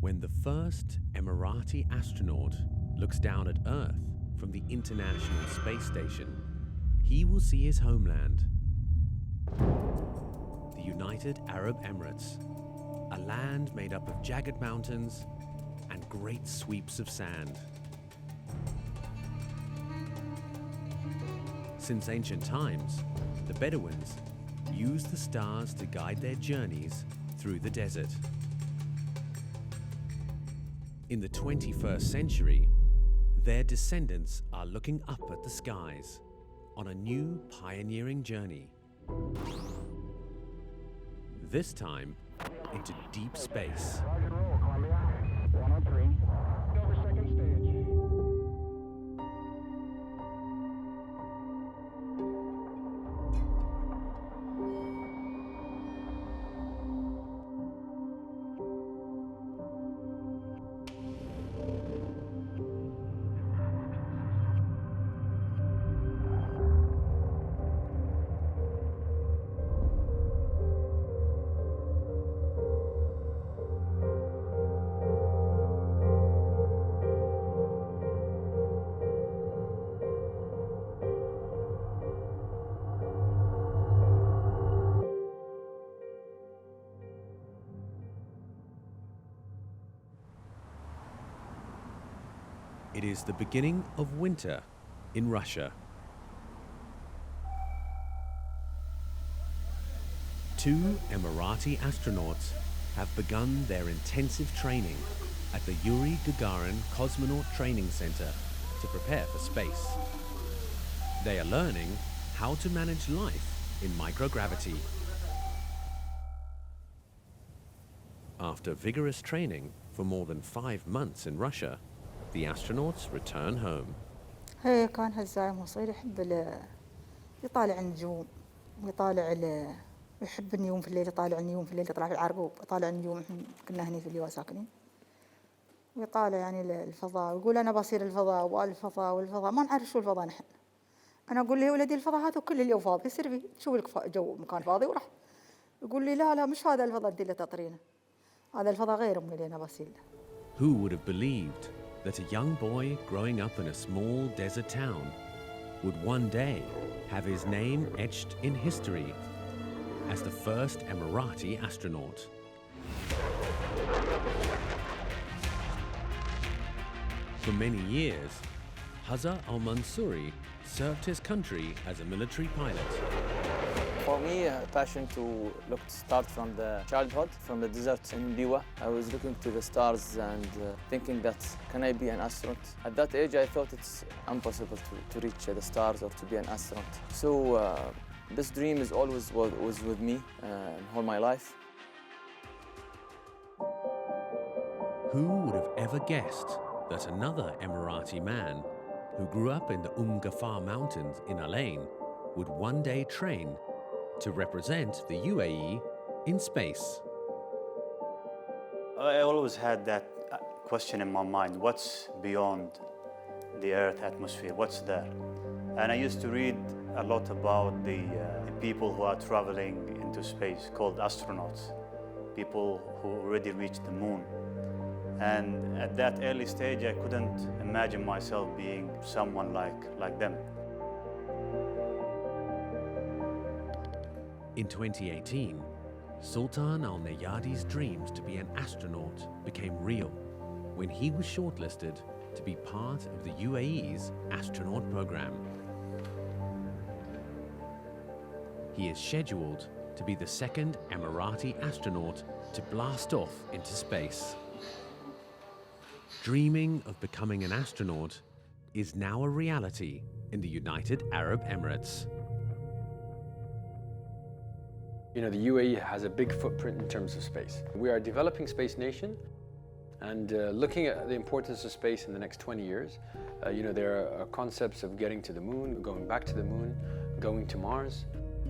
When the first Emirati astronaut looks down at Earth from the International Space Station, he will see his homeland, the United Arab Emirates, a land made up of jagged mountains and great sweeps of sand. Since ancient times, the Bedouins used the stars to guide their journeys through the desert. In the 21st century, their descendants are looking up at the skies on a new pioneering journey. This time into deep space. It is the beginning of winter in Russia. Two Emirati astronauts have begun their intensive training at the Yuri Gagarin Cosmonaut Training Center to prepare for space. They are learning how to manage life in microgravity. After vigorous training for more than 5 months in Russia, the astronauts return home. هي كان هالزعيم وصير يحب يطالع النجوم ويطالع يحب النجوم في الليل، يطالع النجوم في الليل، يطلع في العرقوب يطالع النجوم. كنا هني في اللواء ساكنين ويطالع يعني الفضاء ويقول أنا بصير الفضاء والفضاء والفضاء. ما نعرف شو الفضاء نحن. أنا أقول له يا ولدي الفضاء هذا كل اللي فاضي يصير فيه، شو لك جو مكان فاضي وراح. يقول لي لا مش هذا الفضاء اللي تطرينه، هذا الفضاء غير أمي اللي أنا بصير. Who would have believed that a young boy growing up in a small desert town would one day have his name etched in history as the first Emirati astronaut? For many years, Hazza al-Mansouri served his country as a military pilot. For me, a passion to start from the childhood, from the desert in Biwa. I was looking to the stars and thinking that can I be an astronaut? At that age, I thought it's impossible to reach the stars or to be an astronaut. So this dream is always was with me all my life. Who would have ever guessed that another Emirati man who grew up in the Ghaffar Mountains in Alain would one day train to represent the UAE in space? I always had that question in my mind, what's beyond the Earth atmosphere, what's there? And I used to read a lot about the people who are traveling into space, called astronauts, people who already reached the moon. And at that early stage, I couldn't imagine myself being someone like them. In 2018, Sultan al-Nayadi's dreams to be an astronaut became real when he was shortlisted to be part of the UAE's astronaut program. He is scheduled to be the second Emirati astronaut to blast off into space. Dreaming of becoming an astronaut is now a reality in the United Arab Emirates. You know, the UAE has a big footprint in terms of space. We are a developing space nation, and looking at the importance of space in the next 20 years, you know, there are concepts of getting to the moon, going back to the moon, going to Mars,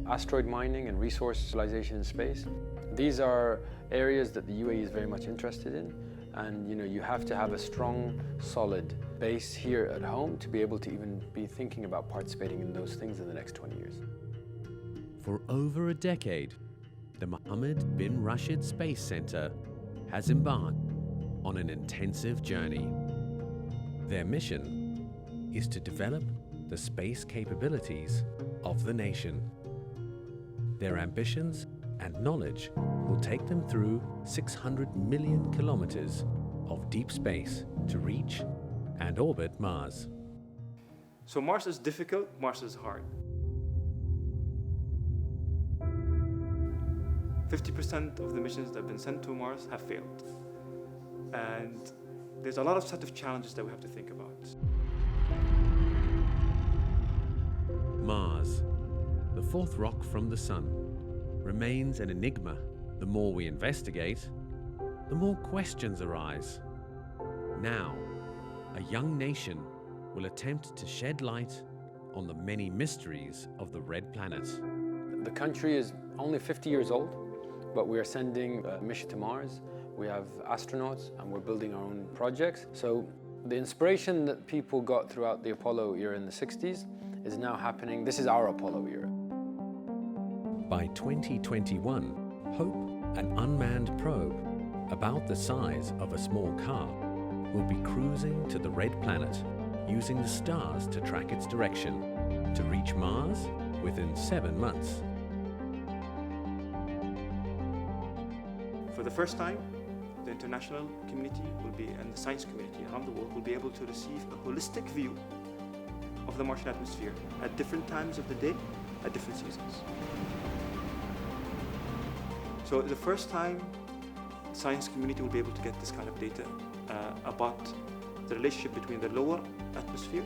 asteroid mining and resource utilization in space. These are areas that the UAE is very much interested in, and you know, you have to have a strong, solid base here at home to be able to even be thinking about participating in those things in the next 20 years. For over a decade, the Mohammed bin Rashid Space Center has embarked on an intensive journey. Their mission is to develop the space capabilities of the nation. Their ambitions and knowledge will take them through 600 million kilometers of deep space to reach and orbit Mars. So Mars is difficult, Mars is hard. 50% of the missions that have been sent to Mars have failed. And there's a lot of set of challenges that we have to think about. Mars, the fourth rock from the Sun, remains an enigma. The more we investigate, the more questions arise. Now, a young nation will attempt to shed light on the many mysteries of the red planet. The country is only 50 years old, but we are sending a mission to Mars. We have astronauts and we're building our own projects. So the inspiration that people got throughout the Apollo era in the 60s is now happening. This is our Apollo era. By 2021, Hope, an unmanned probe about the size of a small car, will be cruising to the red planet, using the stars to track its direction, to reach Mars within 7 months. For the first time, the international community will be, and the science community around the world will be able to receive a holistic view of the Martian atmosphere at different times of the day, at different seasons. So the first time, the science community will be able to get this kind of data about the relationship between the lower atmosphere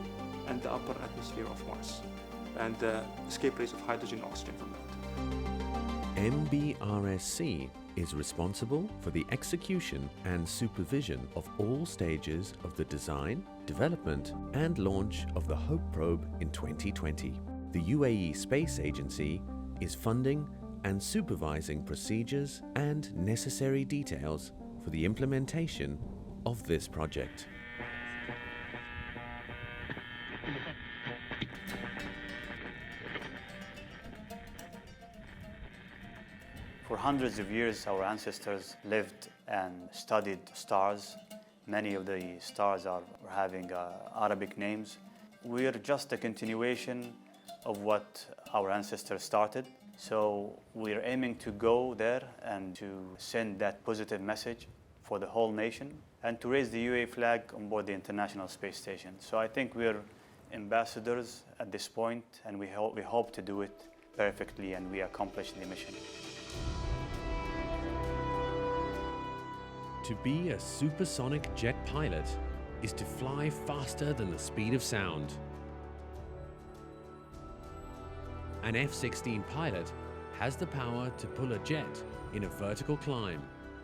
and the upper atmosphere of Mars, and the escape rates of hydrogen and oxygen from that. MBRSC is responsible for the execution and supervision of all stages of the design, development and launch of the Hope probe in 2020. The UAE Space Agency is funding and supervising procedures and necessary details for the implementation of this project. For hundreds of years, our ancestors lived and studied stars. Many of the stars are having Arabic names. We're just a continuation of what our ancestors started. So we're aiming to go there and to send that positive message for the whole nation and to raise the UAE flag on board the International Space Station. So I think we're ambassadors at this point, and we hope to do it perfectly, and we accomplish the mission. To be a supersonic jet pilot is to fly faster than the speed of sound. An F-16 pilot has the power to pull a jet in a vertical climb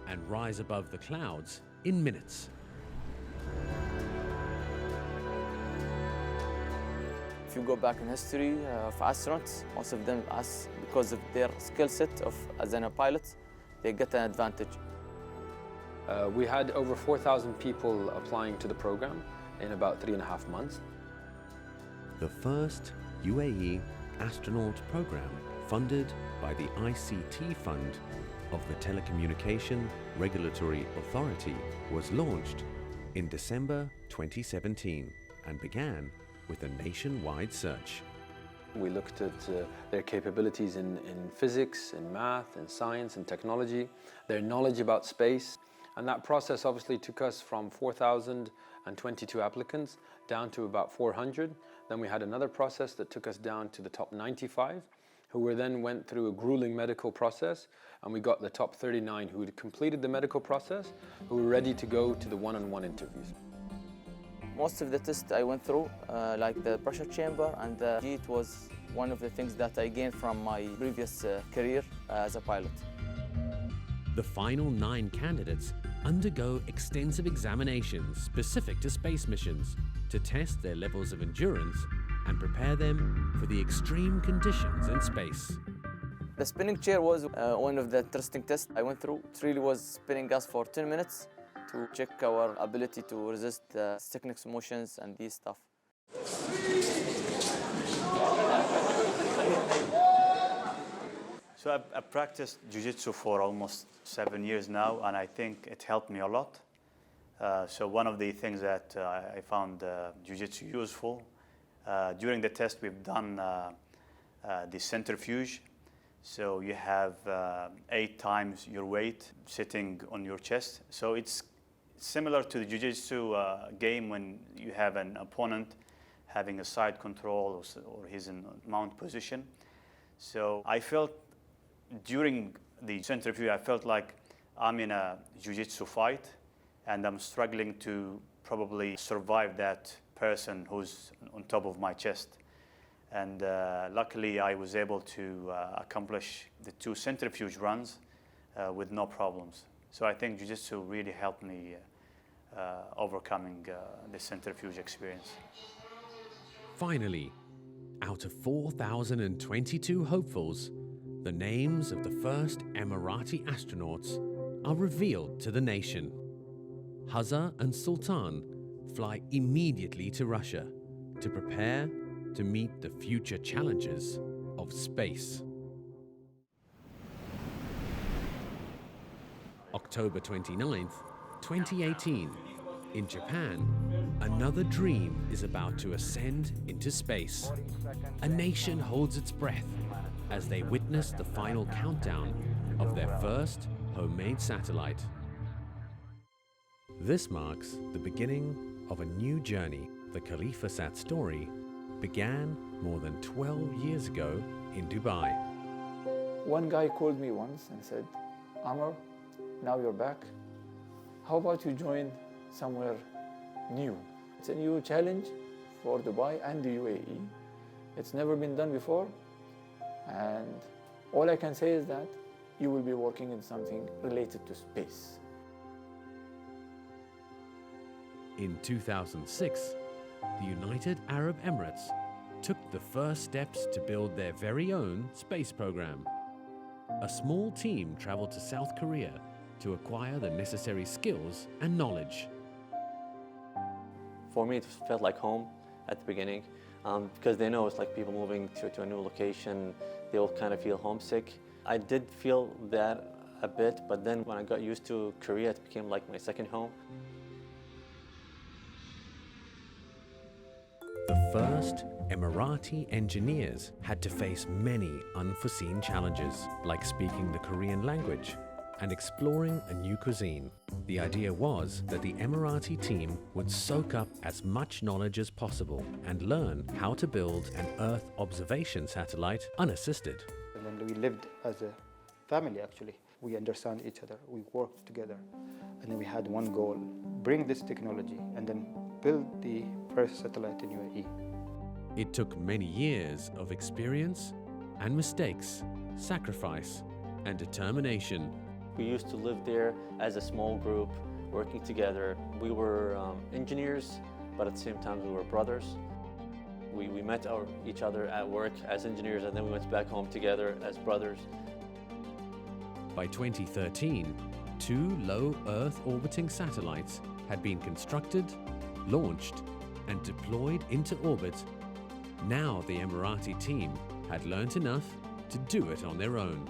and rise above the clouds in minutes. If you go back in history of astronauts, most of them, because of their skill set as a pilot, they get an advantage. We had over 4,000 people applying to the program in about 3.5 months. The first UAE astronaut program, funded by the ICT Fund of the Telecommunication Regulatory Authority, was launched in December 2017 and began with a nationwide search. We looked at their capabilities in physics, in math, in science, and technology, their knowledge about space. And that process obviously took us from 4,022 applicants down to about 400. Then we had another process that took us down to the top 95, who then went through a grueling medical process, and we got the top 39 who had completed the medical process, who were ready to go to the one-on-one interviews. Most of the tests I went through, like the pressure chamber and the heat, was one of the things that I gained from my previous career as a pilot. The final 9 candidates undergo extensive examinations specific to space missions to test their levels of endurance and prepare them for the extreme conditions in space. The spinning chair was one of the interesting tests I went through. It really was spinning us for 10 minutes to check our ability to resist the stiffness motions and these stuff. So I've practiced jiu-jitsu for almost 7 years now, and I think it helped me a lot. So one of the things that I found Jiu-Jitsu useful, during the test we've done the centrifuge. So you have 8 times your weight sitting on your chest. So it's similar to the Jiu-Jitsu game when you have an opponent having a side control or he's in mount position. So I felt during the centrifuge, I felt like I'm in a Jiu-Jitsu fight and I'm struggling to probably survive that person who's on top of my chest. And luckily I was able to accomplish the 2 centrifuge runs with no problems. So I think Jiu-Jitsu really helped me overcoming the centrifuge experience. Finally, out of 4,022 hopefuls, the names of the first Emirati astronauts are revealed to the nation. Hazza and Sultan fly immediately to Russia to prepare to meet the future challenges of space. October 29th, 2018, in Japan, another dream is about to ascend into space. A nation holds its breath as they witness the final countdown of their first homemade satellite. This marks the beginning of a new journey. The Khalifa Sat story began more than 12 years ago in Dubai. One guy called me once and said, Amr, now you're back. How about you join somewhere new? It's a new challenge for Dubai and the UAE. It's never been done before. And all I can say is that you will be working in something related to space. In 2006, the United Arab Emirates took the first steps to build their very own space program. A small team traveled to South Korea to acquire the necessary skills and knowledge. For me, it felt like home at the beginning because they know it's like people moving to a new location. They all kind of feel homesick. I did feel that a bit, but then when I got used to Korea, it became like my second home. The first Emirati engineers had to face many unforeseen challenges, like speaking the Korean language and exploring a new cuisine. The idea was that the Emirati team would soak up as much knowledge as possible and learn how to build an Earth observation satellite unassisted. And then we lived as a family, actually. We understand each other, we worked together. And then we had one goal, bring this technology and then build the first satellite in UAE. It took many years of experience and mistakes, sacrifice and determination. We used to live there as a small group, working together. We were engineers, but at the same time we were brothers. We met each other at work as engineers, and then we went back home together as brothers. By 2013, 2 low Earth orbiting satellites had been constructed, launched and deployed into orbit. Now the Emirati team had learnt enough to do it on their own.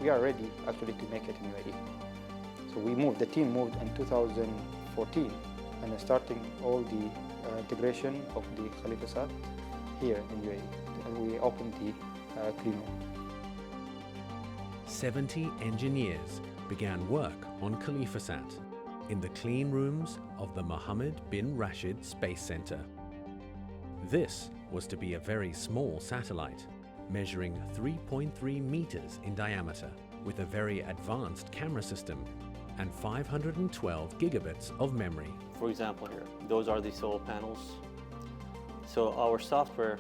We are ready actually to make it in UAE. So the team moved in 2014 and starting all the integration of the Khalifa Sat here in UAE. And we opened the clean room. 70 engineers began work on Khalifa Sat in the clean rooms of the Mohammed bin Rashid Space Center. This was to be a very small satellite, measuring 3.3 meters in diameter, with a very advanced camera system and 512 gigabits of memory. For example here, those are the solar panels. So our software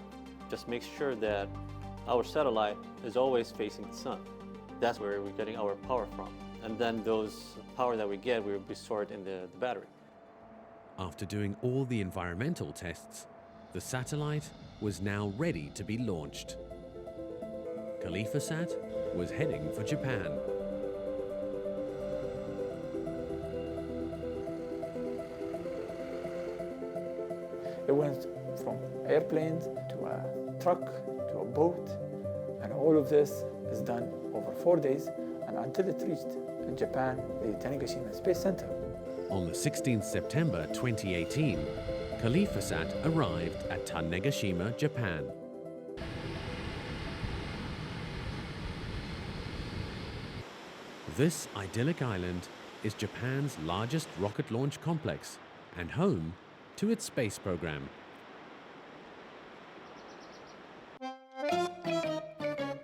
just makes sure that our satellite is always facing the sun. That's where we're getting our power from. And then those power that we get will be stored in the battery. After doing all the environmental tests, the satellite was now ready to be launched. Khalifa Sat was heading for Japan. It went from airplanes to a truck to a boat, and all of this is done over 4 days, and until it reached Japan, the Tanegashima Space Center. On the 16th September 2018, SAT arrived at Tanegashima, Japan. This idyllic island is Japan's largest rocket launch complex and home to its space program.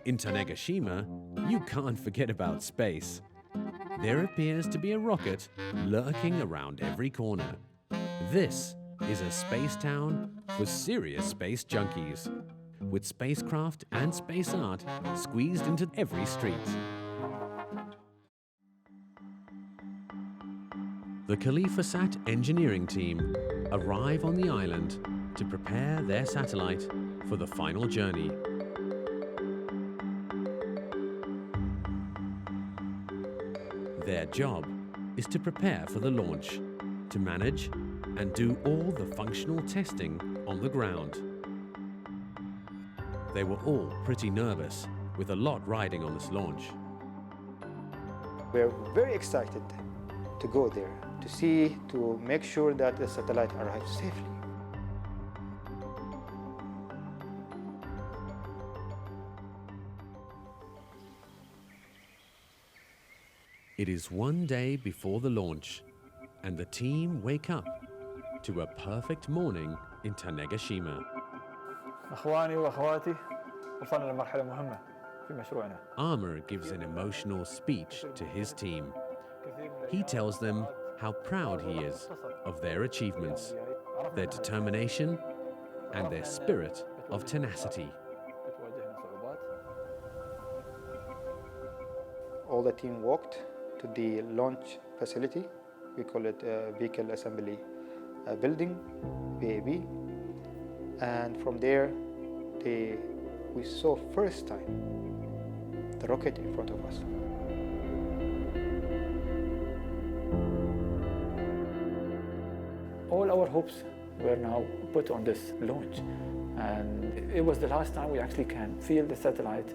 In Tanegashima, you can't forget about space. There appears to be a rocket lurking around every corner. This is a space town for serious space junkies, with spacecraft and space art squeezed into every street. The SAT engineering team arrive on the island to prepare their satellite for the final journey. Their job is to prepare for the launch, to manage and do all the functional testing on the ground. They were all pretty nervous, with a lot riding on this launch. We're very excited to go there, to see, to make sure that the satellite arrives safely. It is one day before the launch, and the team wake up to a perfect morning in Tanegashima. أخواني وأخواتي وصلنا لمرحلة مهمة في مشروعنا. Amr gives an emotional speech to his team. He tells them how proud he is of their achievements, their determination, and their spirit of tenacity. All the team walked to the launch facility. We call it Vehicle Assembly Building, VAB. And from there, we saw first time the rocket in front of us. All our hopes were now put on this launch. And it was the last time we actually can feel the satellite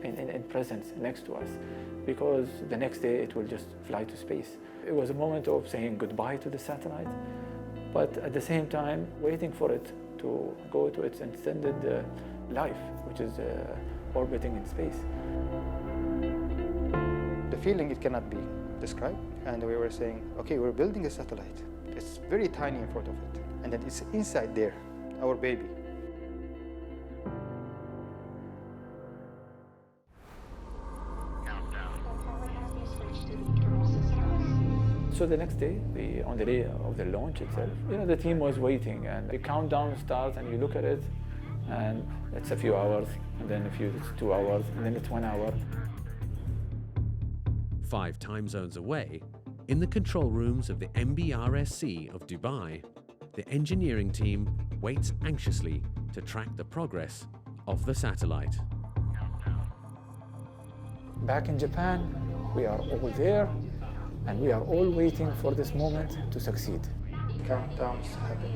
in presence next to us, because the next day it will just fly to space. It was a moment of saying goodbye to the satellite, but at the same time waiting for it to go to its intended life, which is orbiting in space. The feeling, it cannot be described. And we were saying, okay, we're building a satellite. It's very tiny in front of it. And then it's inside there, our baby. So the next day, on the day of the launch itself, the team was waiting, and the countdown starts, and you look at it, and it's a few hours, and then it's 2 hours, and then it's 1 hour. 5 time zones away, in the control rooms of the MBRSC of Dubai, the engineering team waits anxiously to track the progress of the satellite. Back in Japan, we are all there, and we are all waiting for this moment to succeed. Countdowns happen.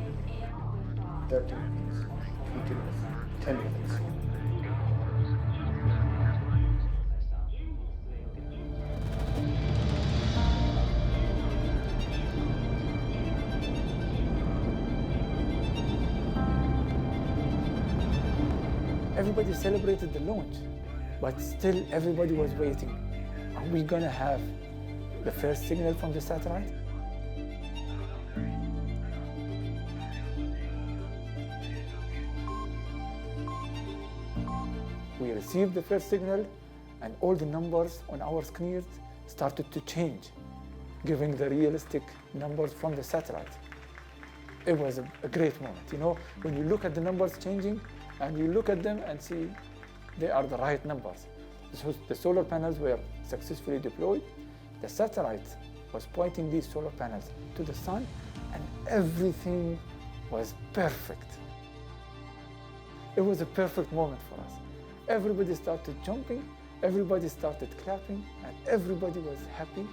30 minutes, 20 minutes, 10 minutes. Everybody celebrated the launch, but still everybody was waiting. Are we gonna have the first signal from the satellite? We received the first signal, and all the numbers on our screens started to change, giving the realistic numbers from the satellite. It was a great moment, when you look at the numbers changing, and you look at them and see they are the right numbers. So the solar panels were successfully deployed. The satellite was pointing these solar panels to the sun, and everything was perfect. It was a perfect moment for us. Everybody started jumping, everybody started clapping, and everybody was happy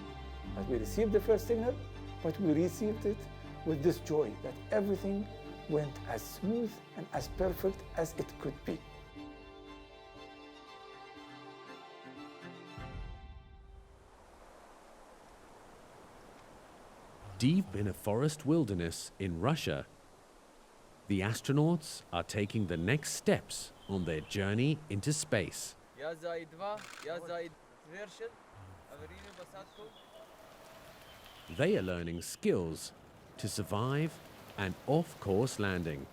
as we received the first signal, but we received it with this joy that everything went as smooth and as perfect as it could be. Deep in a forest wilderness in Russia, the astronauts are taking the next steps on their journey into space. They are learning skills to survive an off-course landing.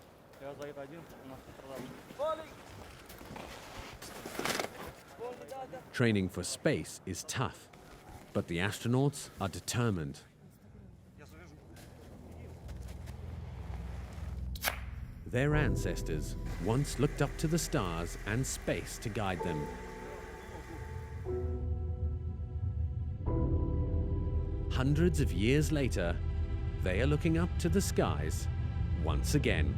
Training for space is tough, but the astronauts are determined. Their ancestors once looked up to the stars and space to guide them. Hundreds of years later, they are looking up to the skies once again.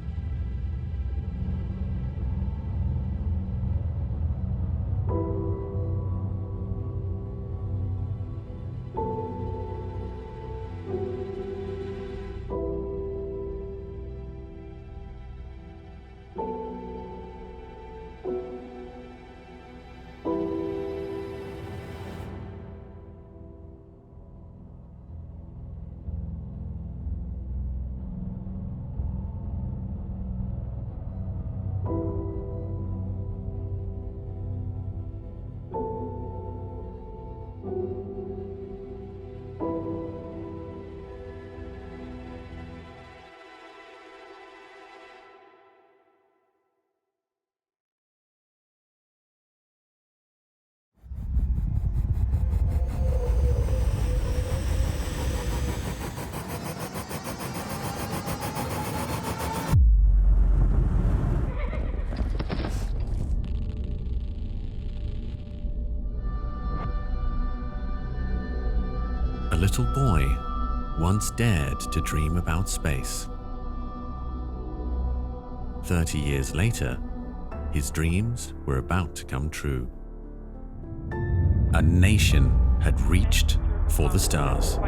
A little boy once dared to dream about space. 30 years later, his dreams were about to come true. A nation had reached for the stars.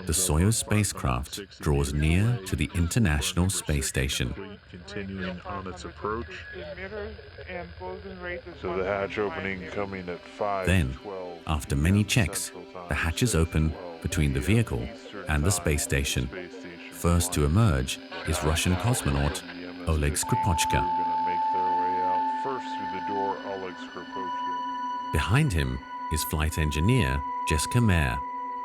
The Soyuz spacecraft draws near to the International Space Station. Continuing on its approach. So the hatch opening coming at 5. Then, after many checks, the hatches open between the vehicle and the space station. First to emerge is Russian cosmonaut Oleg Skripochka. Behind him is flight engineer Jessica Mayer,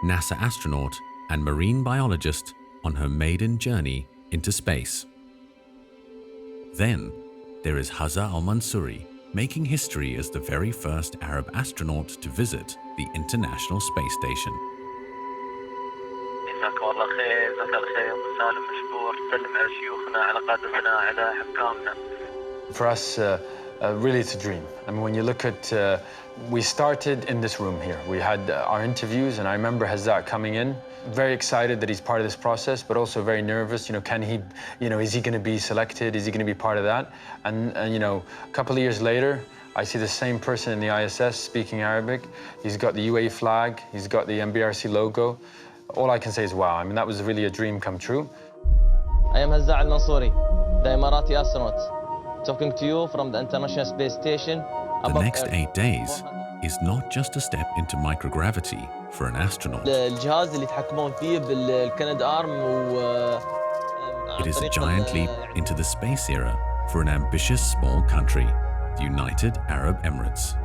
NASA astronaut and marine biologist on her maiden journey into space. Then there is Hazza al-Mansouri, making history as the very first Arab astronaut to visit the International Space Station. For us, really it's a dream. I mean, when you look at, we started in this room here. We had our interviews, and I remember Hazza coming in, very excited that he's part of this process, but also very nervous. Can he, is he going to be selected? Is he going to be part of that? And a couple of years later, I see the same person in the ISS speaking Arabic. He's got the UAE flag. He's got the MBRC logo. All I can say is, wow. I mean, that was really a dream come true. I am Hazza al-Mansouri, the Emirati astronaut, talking to you from the International Space Station. The next 8 days is not just a step into microgravity for an astronaut. It is a giant leap into the space era for an ambitious small country, the United Arab Emirates.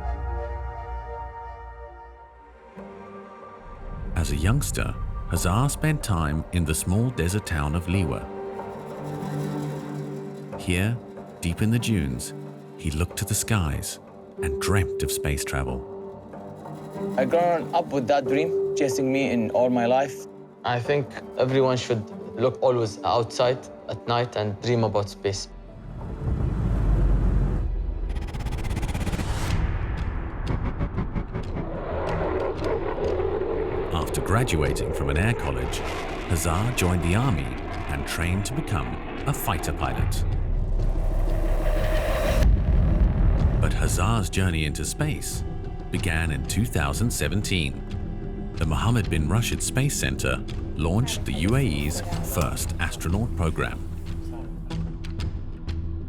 As a youngster, Hazza spent time in the small desert town of Liwa. Here, deep in the dunes, he looked to the skies and dreamt of space travel. I've grown up with that dream chasing me in all my life. I think everyone should look always outside at night and dream about space. After graduating from an air college, Hazar joined the army and trained to become a fighter pilot. But Hazar's journey into space began in 2017. The Mohammed bin Rashid Space Center launched the UAE's first astronaut program.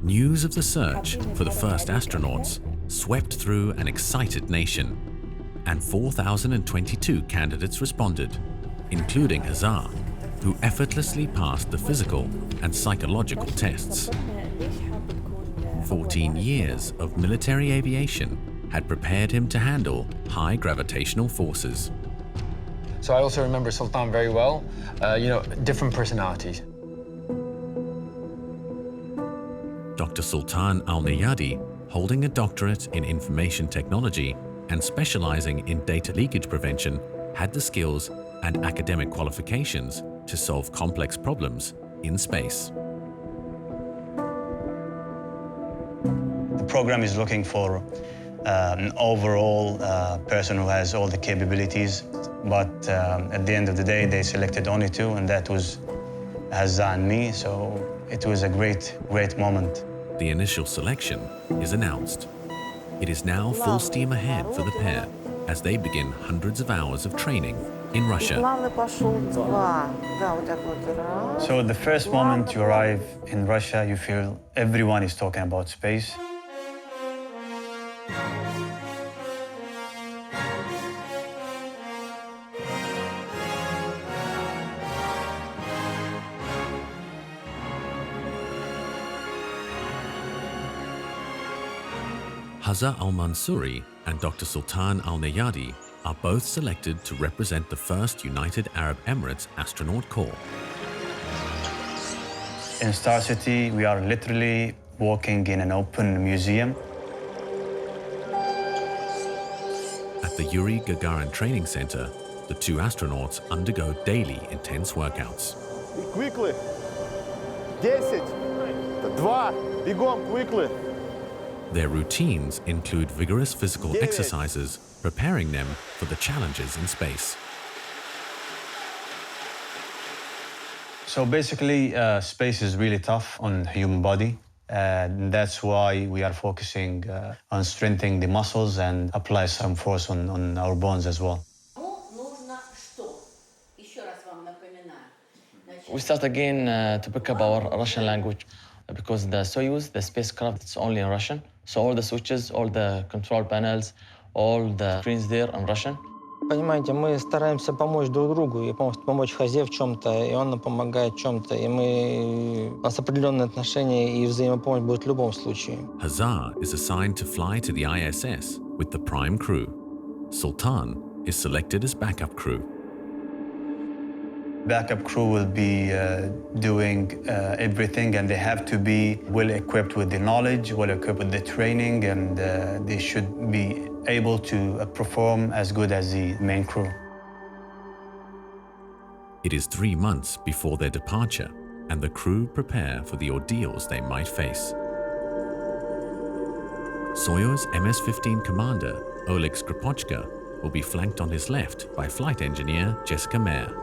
News of the search for the first astronauts swept through an excited nation, and 4,022 candidates responded, including Hazar, who effortlessly passed the physical and psychological tests. 14 years of military aviation had prepared him to handle high gravitational forces. So I also remember Sultan very well, different personalities. Dr. Sultan Al-Nayadi, holding a doctorate in information technology and specializing in data leakage prevention, had the skills and academic qualifications to solve complex problems in space. The program is looking for an overall person who has all the capabilities, but at the end of the day, they selected only two, and that was Hazza and me, so it was a great moment. The initial selection is announced. It is now full steam ahead for the pair as they begin hundreds of hours of training in Russia. So the first moment you arrive in Russia, you feel everyone is talking about space. Hazza Al-Mansouri and Dr. Sultan Al-Nayadi are both selected to represent the first United Arab Emirates astronaut corps. In Star City, we are literally walking in an open museum. At the Yuri Gagarin Training Center, the two astronauts undergo daily intense workouts. Quickly! 10, 2, бегом, quickly! Their routines include vigorous physical exercises, preparing them for the challenges in space. So basically, space is really tough on the human body. And that's why we are focusing on strengthening the muscles and apply some force on our bones as well. We start again to pick up our Russian language because the Soyuz, the spacecraft, it's only in Russian. So all the switches, all the control panels, all the screens there in Russian. Понимаете, мы стараемся помочь друг другу и помочь Хазе в чем-то, и он нам помогает в чем-то, и у нас определенные отношения и взаимопомощь будет в любом случае. Hazar is assigned to fly to the ISS with the prime crew. Sultan is selected as backup crew. Backup crew will be doing everything, and they have to be well equipped with the knowledge, well equipped with the training, and they should be able to perform as good as the main crew. It is 3 months before their departure, and the crew prepare for the ordeals they might face. Soyuz MS-15 commander Oleg Skripochka will be flanked on his left by flight engineer Jessica Mayer.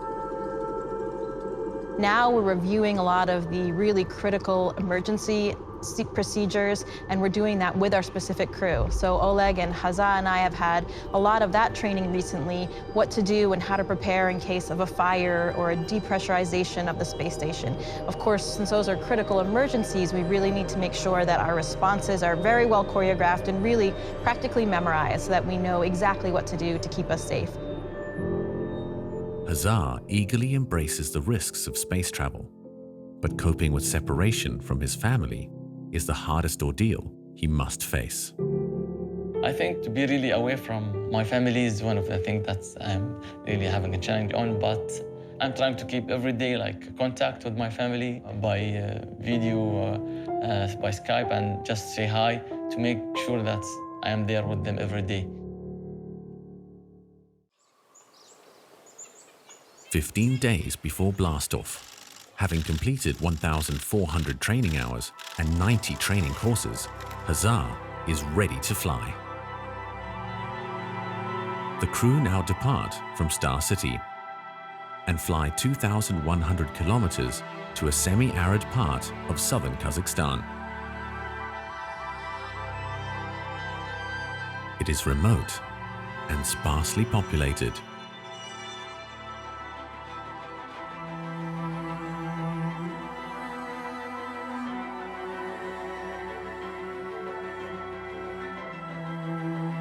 Now we're reviewing a lot of the really critical emergency procedures, and we're doing that with our specific crew. So Oleg and Hazza and I have had a lot of that training recently, what to do and how to prepare in case of a fire or a depressurization of the space station. Of course, since those are critical emergencies, we really need to make sure that our responses are very well choreographed and really practically memorized so that we know exactly what to do to keep us safe. Hazar eagerly embraces the risks of space travel, but coping with separation from his family is the hardest ordeal he must face. I think to be really away from my family is one of the things that I'm really having a challenge on, but I'm trying to keep every day contact with my family by video, by Skype, and just say hi to make sure that I am there with them every day. 15 days before blastoff, Having completed 1,400 training hours and 90 training courses, Hazar is ready to fly. The crew now depart from Star City and fly 2,100 kilometers to a semi-arid part of southern Kazakhstan. It is remote and sparsely populated.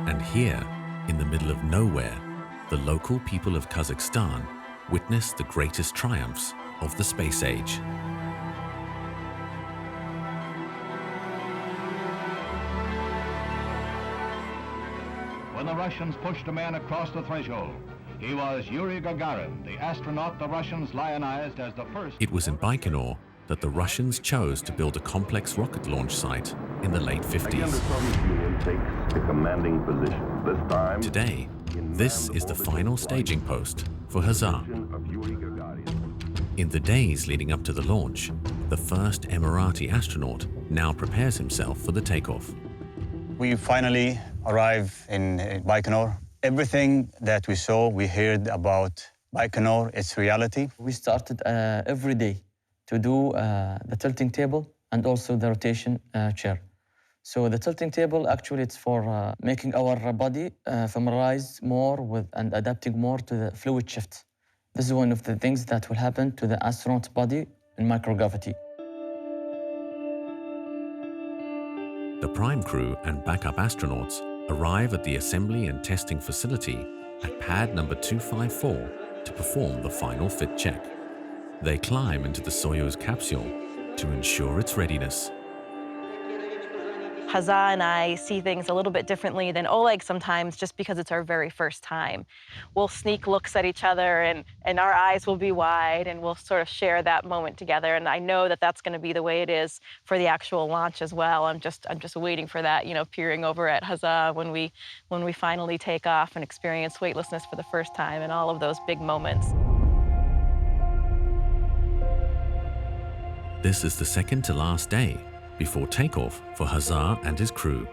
And here, in the middle of nowhere, the local people of Kazakhstan witness the greatest triumphs of the space age. When the Russians pushed a man across the threshold, he was Yuri Gagarin, the astronaut the Russians lionized as the first... It was in Baikonur that the Russians chose to build a complex rocket launch site in the late 50s. Again, the Soviet Union takes the commanding position. This time... Today, this is the final staging post for Hazar. In the days leading up to the launch, the first Emirati astronaut now prepares himself for the takeoff. We finally arrive in Baikonur. Everything that we saw, we heard about Baikonur, it's reality. We started every day to do the tilting table and also the rotation chair. So the tilting table, actually, it's for making our body familiarize more with and adapting more to the fluid shift. This is one of the things that will happen to the astronaut body in microgravity. The prime crew and backup astronauts arrive at the assembly and testing facility at pad number 254 to perform the final fit check. They climb into the Soyuz capsule to ensure its readiness. Hazar and I see things a little bit differently than Oleg sometimes, just because it's our very first time. We'll sneak looks at each other and our eyes will be wide and we'll sort of share that moment together. And I know that that's going to be the way it is for the actual launch as well. I'm just waiting for that, peering over at Hazar when we finally take off and experience weightlessness for the first time and all of those big moments. This is the second to last day before takeoff for Hazar and his crew.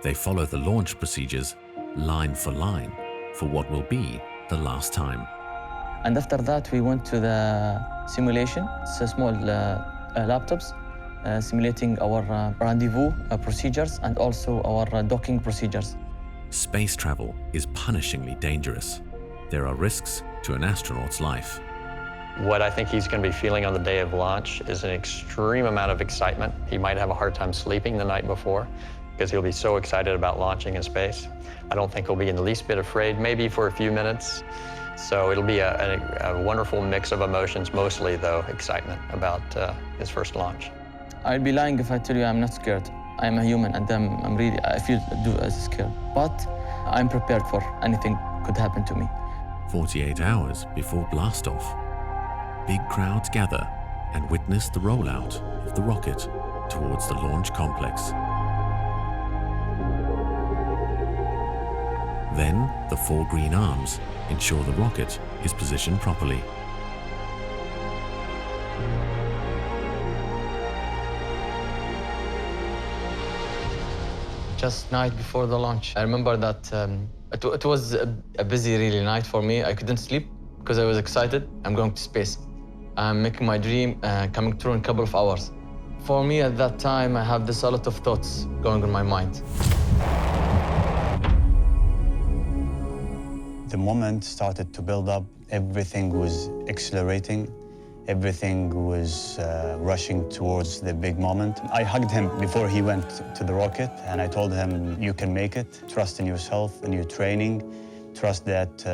They follow the launch procedures line for line for what will be the last time. And after that, we went to the simulation. It's a small laptops simulating our rendezvous procedures and also our docking procedures. Space travel is punishingly dangerous. There are risks to an astronaut's life. What I think he's going to be feeling on the day of launch is an extreme amount of excitement. He might have a hard time sleeping the night before because he'll be so excited about launching in space. I don't think he'll be in the least bit afraid, maybe for a few minutes. So it'll be a wonderful mix of emotions, mostly, though, excitement about his first launch. I'd be lying if I tell you I'm not scared. I'm a human, and I feel scared. But I'm prepared for anything could happen to me. 48 hours before blastoff, big crowds gather and witness the rollout of the rocket towards the launch complex. Then, the 4 green arms ensure the rocket is positioned properly. Just night before the launch, I remember that it was a busy, really night for me. I couldn't sleep because I was excited. I'm going to space. I'm making my dream coming true in a couple of hours. For me, at that time, I have a lot of thoughts going in my mind. The moment started to build up. Everything was accelerating. Everything was rushing towards the big moment. I hugged him before he went to the rocket, and I told him, you can make it. Trust in yourself, in your training. Trust that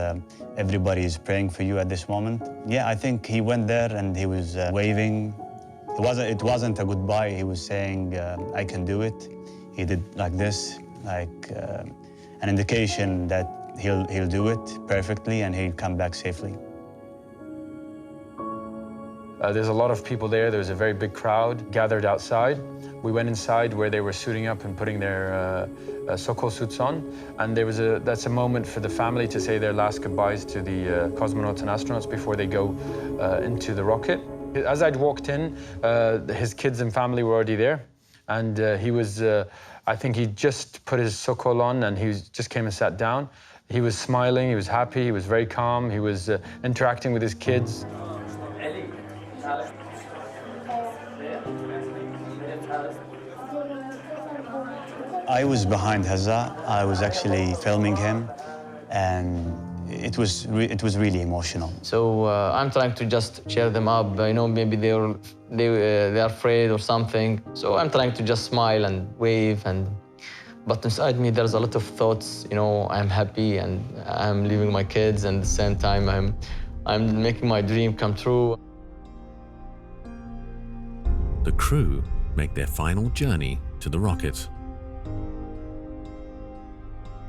everybody is praying for you at this moment. Yeah, I think he went there and he was waving. It wasn't a goodbye. He was saying, I can do it. He did like this, like an indication that he'll do it perfectly and he'll come back safely. There's a lot of people there. There was a very big crowd gathered outside. We went inside where they were suiting up and putting their Sokol suits on. And that's a moment for the family to say their last goodbyes to the cosmonauts and astronauts before they go into the rocket. As I'd walked in, his kids and family were already there, and he was, I think he just put his sokol on and just came and sat down. He was smiling, he was happy, he was very calm, he was interacting with his kids. I was behind Hazza. I was actually filming him, and it was really emotional. So I'm trying to just cheer them up. You know, maybe they're afraid or something. So I'm trying to just smile and wave, but inside me there's a lot of thoughts. You know, I'm happy and I'm leaving my kids, and at the same time I'm making my dream come true. The crew make their final journey to the rocket.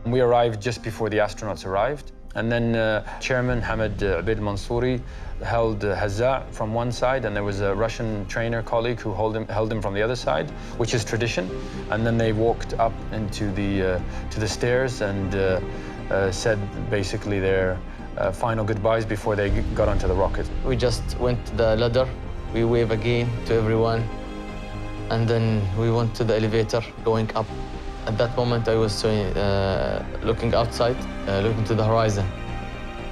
We arrived just before the astronauts arrived. And then Chairman Hamid Abed Mansouri held Hazza from one side, and there was a Russian trainer colleague who held him from the other side, which is tradition. And then they walked up into to the stairs and said basically their final goodbyes before they got onto the rocket. We just went to the ladder. We wave again to everyone, and then we went to the elevator going up. At that moment, I was looking outside, looking to the horizon,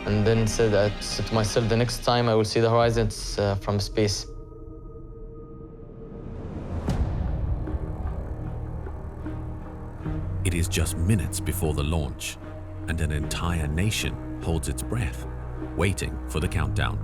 and then said to myself, the next time I will see the horizon, it's from space. It is just minutes before the launch, and an entire nation holds its breath, waiting for the countdown.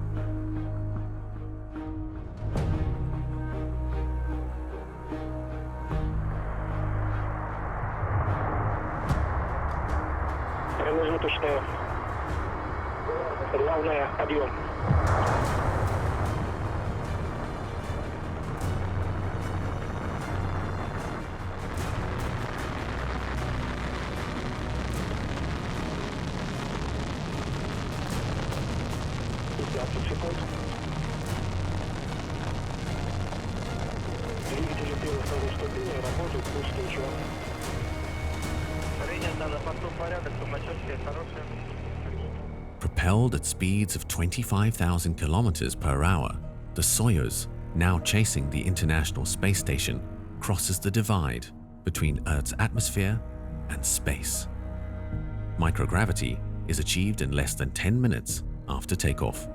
Propelled at speeds of 25,000 kilometers per hour, the Soyuz, now chasing the International Space Station, crosses the divide between Earth's atmosphere and space. Microgravity is achieved in less than 10 minutes after takeoff.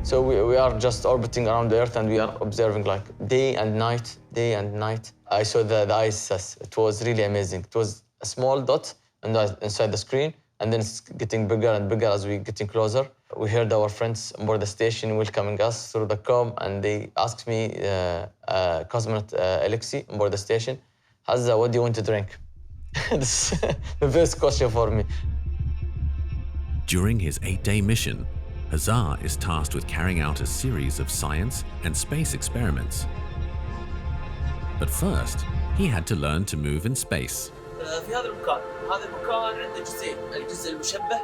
So we are just orbiting around the Earth, and we are observing like day and night, day and night. I saw the ISS. It was really amazing. It was a small dot inside the screen, and then it's getting bigger and bigger as we're getting closer. We heard our friends on board the station welcoming us through the comm, and they asked me, cosmonaut Alexei on board the station, Hazza, what do you want to drink? This is the first question for me. During his 8-day mission, Hazza is tasked with carrying out a series of science and space experiments. But first, he had to learn to move in space.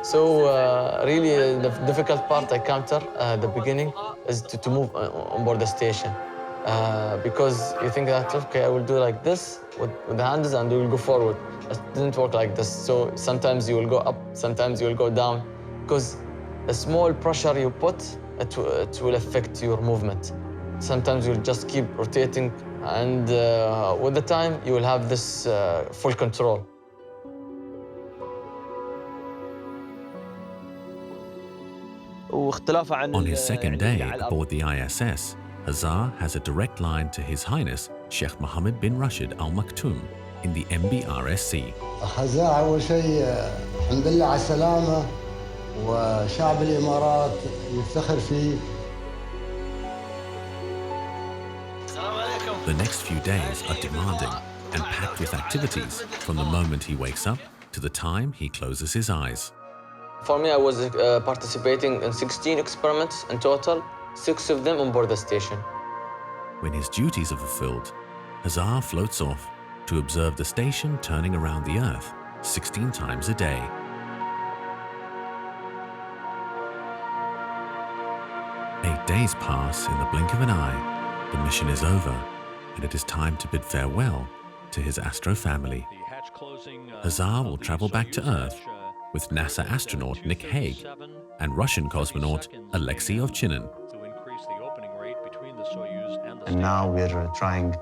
So really the difficult part I encounter at the beginning is to move on board the station. Because you think that, okay, I will do like this with the hands and we will go forward. It didn't work like this. So sometimes you will go up, sometimes you will go down. Because the small pressure you put, it will affect your movement. Sometimes you'll just keep rotating, and with the time, you will have this full control. On his second day aboard the ISS, Hazza has a direct line to His Highness Sheikh Mohammed bin Rashid Al Maktoum in the MBRSC. Hazza, أول شيء الحمد لله على السلامة وشعب الإمارات يفتخر فيه. The next few days are demanding and packed with activities from the moment he wakes up to the time he closes his eyes. For me, I was participating in 16 experiments in total, 6 of them on board the station. When his duties are fulfilled, Hazza floats off to observe the station turning around the Earth 16 times a day. Eight days pass in the blink of an eye. The mission is over, and it is time to bid farewell to his Astro family. Hazza will travel back to Earth with NASA astronaut Nick Hague and Russian cosmonaut Alexei Ovchinin. And now we're trying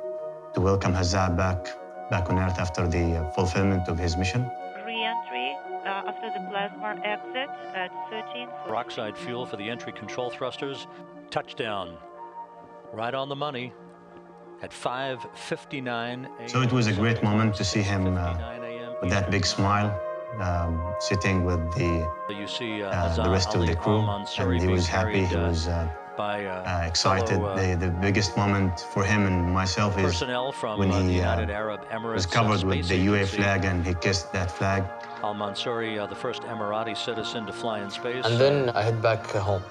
to welcome Hazza back on Earth after the fulfillment of his mission. Re-entry after the plasma exit at 13. Peroxide fuel for the entry control thrusters. Touchdown. Right on the money at 5:59 a.m. So it was a great moment to see him with that big smile, sitting with the rest of the crew, and he was happy, he was excited. The biggest moment for him and myself is when he was covered with the UA flag and he kissed that flag. Al-Mansouri, the first Emirati citizen to fly in space. And then I head back home.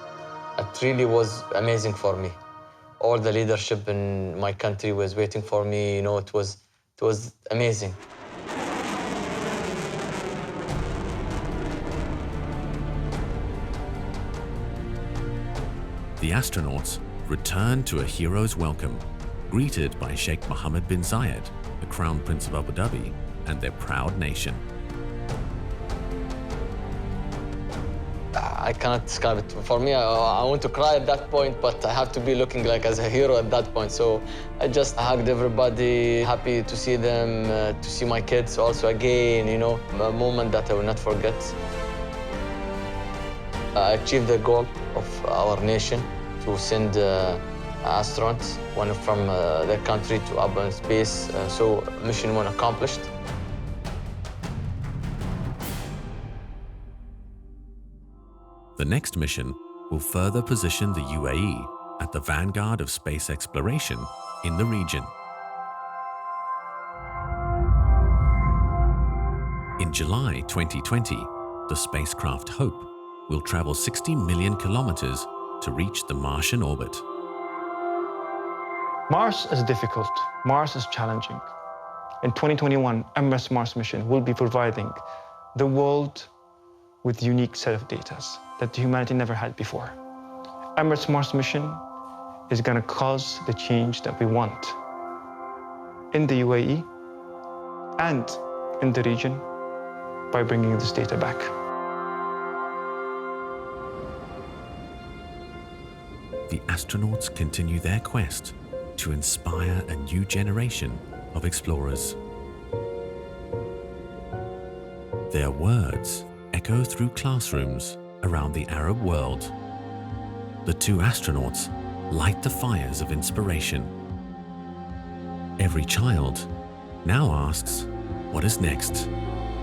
It really was amazing for me. All the leadership in my country was waiting for me. You know, it was amazing. The astronauts returned to a hero's welcome, greeted by Sheikh Mohammed bin Zayed, the Crown Prince of Abuظbي, and their proud nation. I cannot describe it. For me, I want to cry at that point, but I have to be looking like as a hero at that point. So I just hugged everybody, happy to see them, to see my kids also again, you know, a moment that I will not forget. I achieved the goal of our nation to send astronauts, one from their country to up in space. So mission one accomplished. The next mission will further position the UAE at the vanguard of space exploration in the region. In July 2020, the spacecraft Hope will travel 60 million kilometers to reach the Martian orbit. Mars is difficult. Mars is challenging. In 2021, Emirates Mars mission will be providing the world with unique set of data that humanity never had before. Emirates Mars mission is going to cause the change that we want in the UAE and in the region by bringing this data back. The astronauts continue their quest to inspire a new generation of explorers. Their words echo through classrooms around the Arab world. The two astronauts light the fires of inspiration. Every child now asks, what is next?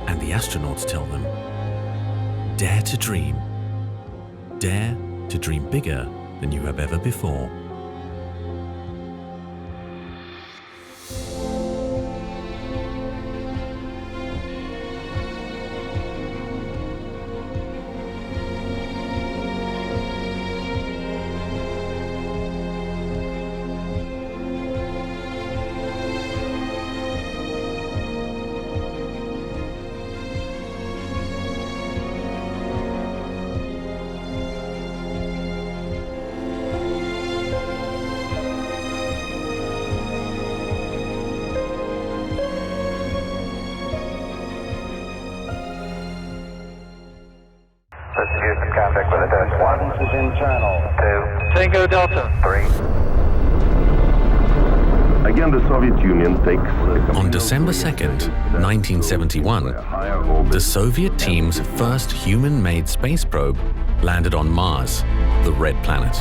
And the astronauts tell them, dare to dream. Dare to dream bigger than you have ever before. Contact with a dash 1. This is internal. 2. Tango Delta. 3. Again, the Soviet Union takes... On December 2nd, 1971, the Soviet team's first human-made space probe landed on Mars, the red planet.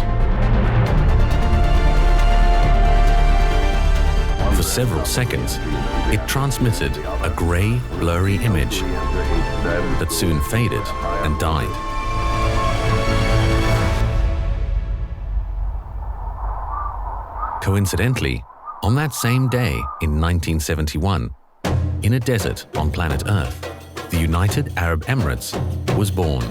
For several seconds, it transmitted a grey, blurry image that soon faded and died. Coincidentally, on that same day in 1971, in a desert on planet Earth, the United Arab Emirates was born.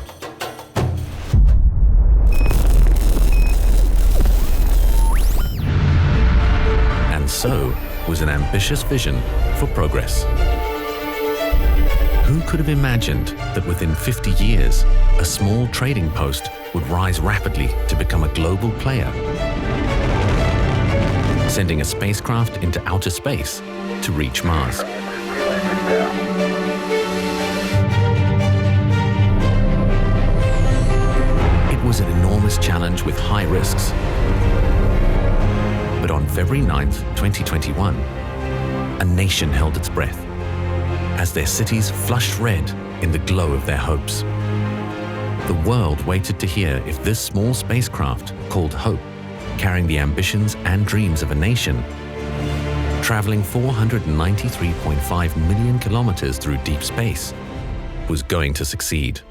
And so was an ambitious vision for progress. Who could have imagined that within 50 years, a small trading post would rise rapidly to become a global player, sending a spacecraft into outer space to reach Mars? It was an enormous challenge with high risks. But on February 9th, 2021, a nation held its breath as their cities flushed red in the glow of their hopes. The world waited to hear if this small spacecraft, called Hope, carrying the ambitions and dreams of a nation, traveling 493.5 million kilometers through deep space, was going to succeed.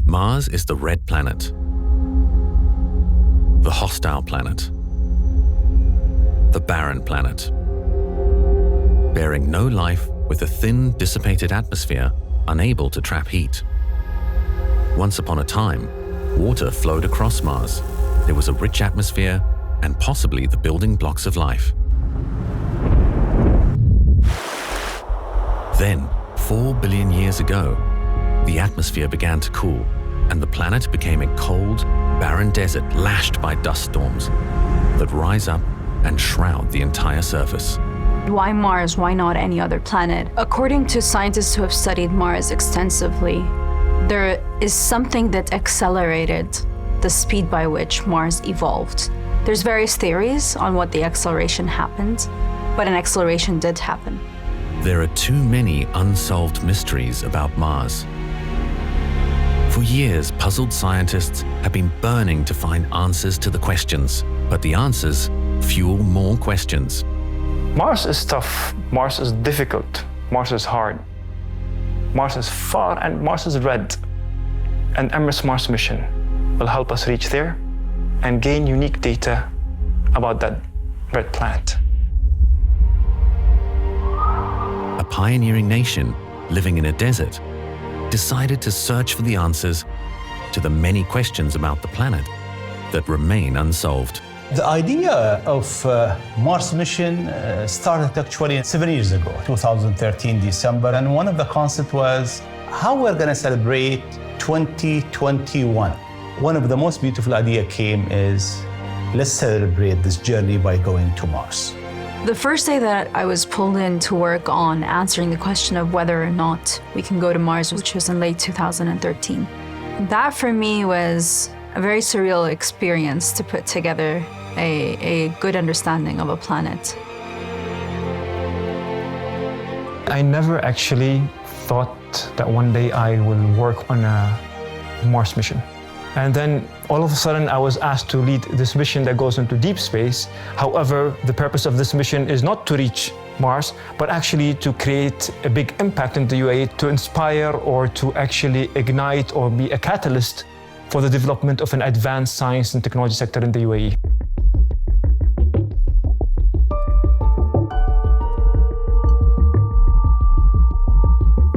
Mars is the red planet, the hostile planet, the barren planet, bearing no life with a thin, dissipated atmosphere unable to trap heat. Once upon a time, water flowed across Mars. There was a rich atmosphere and possibly the building blocks of life. Then, 4 billion years ago, the atmosphere began to cool, and the planet became a cold, barren desert lashed by dust storms that rise up and shroud the entire surface. Why Mars? Why not any other planet? According to scientists who have studied Mars extensively, there is something that accelerated the speed by which Mars evolved. There's various theories on what the acceleration happened, but an acceleration did happen. There are too many unsolved mysteries about Mars. For years, puzzled scientists have been burning to find answers to the questions, but the answers fuel more questions. Mars is tough, Mars is difficult, Mars is hard, Mars is far, and Mars is red. An Emirates Mars mission will help us reach there and gain unique data about that red planet. A pioneering nation living in a desert decided to search for the answers to the many questions about the planet that remain unsolved. The idea of Mars mission started actually 7 years ago, 2013 December, and one of the concepts was how we're going to celebrate 2021. One of the most beautiful ideas came is let's celebrate this journey by going to Mars. The first day that I was pulled in to work on answering the question of whether or not we can go to Mars, which was in late 2013, that for me was a very surreal experience to put together a good understanding of a planet. I never actually thought that one day I will work on a Mars mission. And then all of a sudden I was asked to lead this mission that goes into deep space. However, the purpose of this mission is not to reach Mars, but actually to create a big impact in the UAE, to inspire or to actually ignite or be a catalyst for the development of an advanced science and technology sector in the UAE.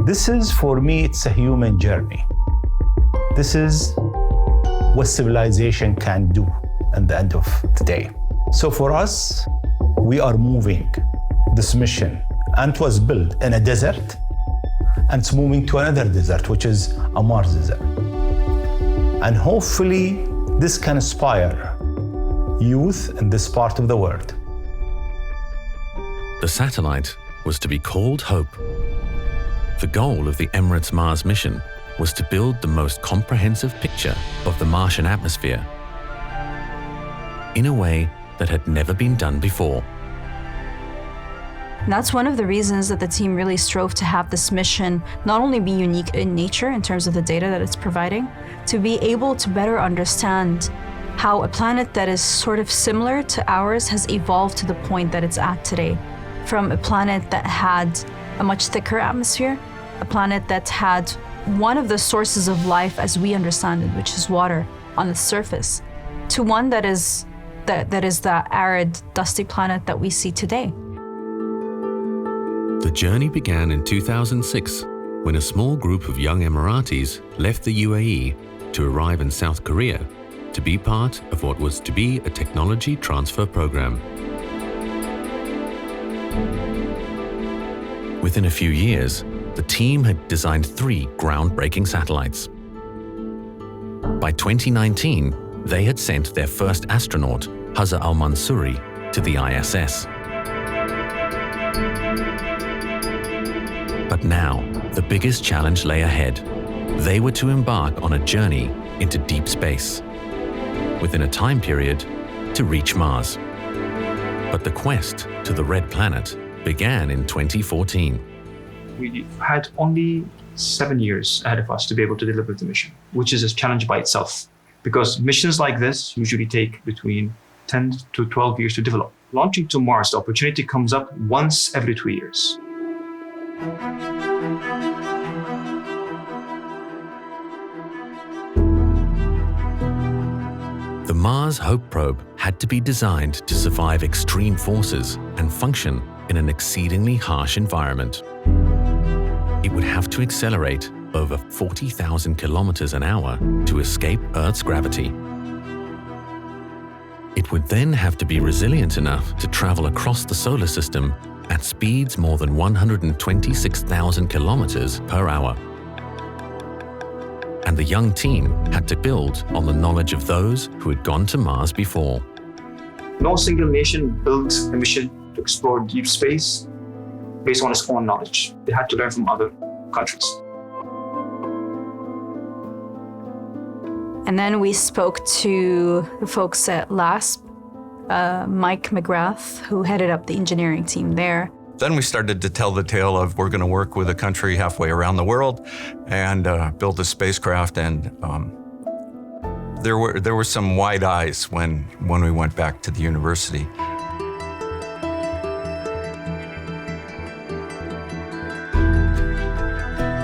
This is, for me, it's a human journey. This is what civilization can do at the end of the day. So for us, we are moving this mission, and it was built in a desert, and it's moving to another desert, which is a Mars desert. And hopefully, this can inspire youth in this part of the world. The satellite was to be called Hope. The goal of the Emirates Mars mission was to build the most comprehensive picture of the Martian atmosphere in a way that had never been done before. And that's one of the reasons that the team really strove to have this mission not only be unique in nature in terms of the data that it's providing, to be able to better understand how a planet that is sort of similar to ours has evolved to the point that it's at today. From a planet that had a much thicker atmosphere, a planet that had one of the sources of life as we understand it, which is water on the surface, to one that is the arid, dusty planet that we see today. The journey began in 2006 when a small group of young Emiratis left the UAE to arrive in South Korea to be part of what was to be a technology transfer program. Within a few years, the team had designed 3 groundbreaking satellites. By 2019, they had sent their first astronaut, Hazza al-Mansouri, to the ISS. But now, the biggest challenge lay ahead. They were to embark on a journey into deep space, within a time period to reach Mars. But the quest to the red planet began in 2014. We had only 7 years ahead of us to be able to deliver the mission, which is a challenge by itself, because missions like this usually take between 10 to 12 years to develop. Launching to Mars, the opportunity comes up once every 2 years. The Mars Hope probe had to be designed to survive extreme forces and function in an exceedingly harsh environment. It would have to accelerate over 40,000 kilometers an hour to escape Earth's gravity. It would then have to be resilient enough to travel across the solar system at speeds more than 126,000 kilometers per hour. And the young team had to build on the knowledge of those who had gone to Mars before. No single nation built a mission to explore deep space based on its own knowledge. They had to learn from other countries. And then we spoke to the folks at LASP, Mike McGrath, who headed up the engineering team there. Then we started to tell the tale of we're going to work with a country halfway around the world and build a spacecraft. And there were some wide eyes when we went back to the university.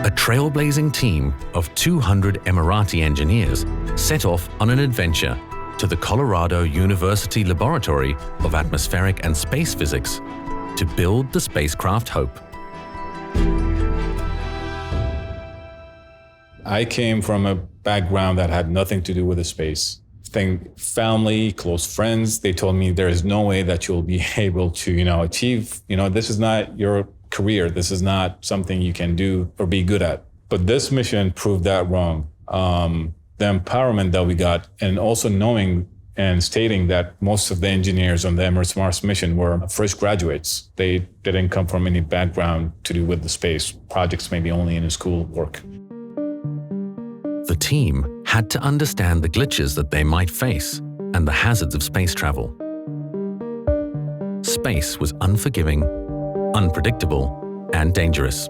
A trailblazing team of 200 Emirati engineers set off on an adventure to the Colorado University Laboratory of Atmospheric and Space Physics to build the spacecraft Hope. I came from a background that had nothing to do with the space. Family, close friends, they told me there is no way that you'll be able to, achieve, this is not your career. This is not something you can do or be good at. But this mission proved that wrong. The empowerment that we got, and also knowing and stating that most of the engineers on the Emirates Mars mission were fresh graduates. They didn't come from any background to do with the space projects, maybe only in school work. The team had to understand the glitches that they might face and the hazards of space travel. Space was unforgiving, unpredictable, and dangerous.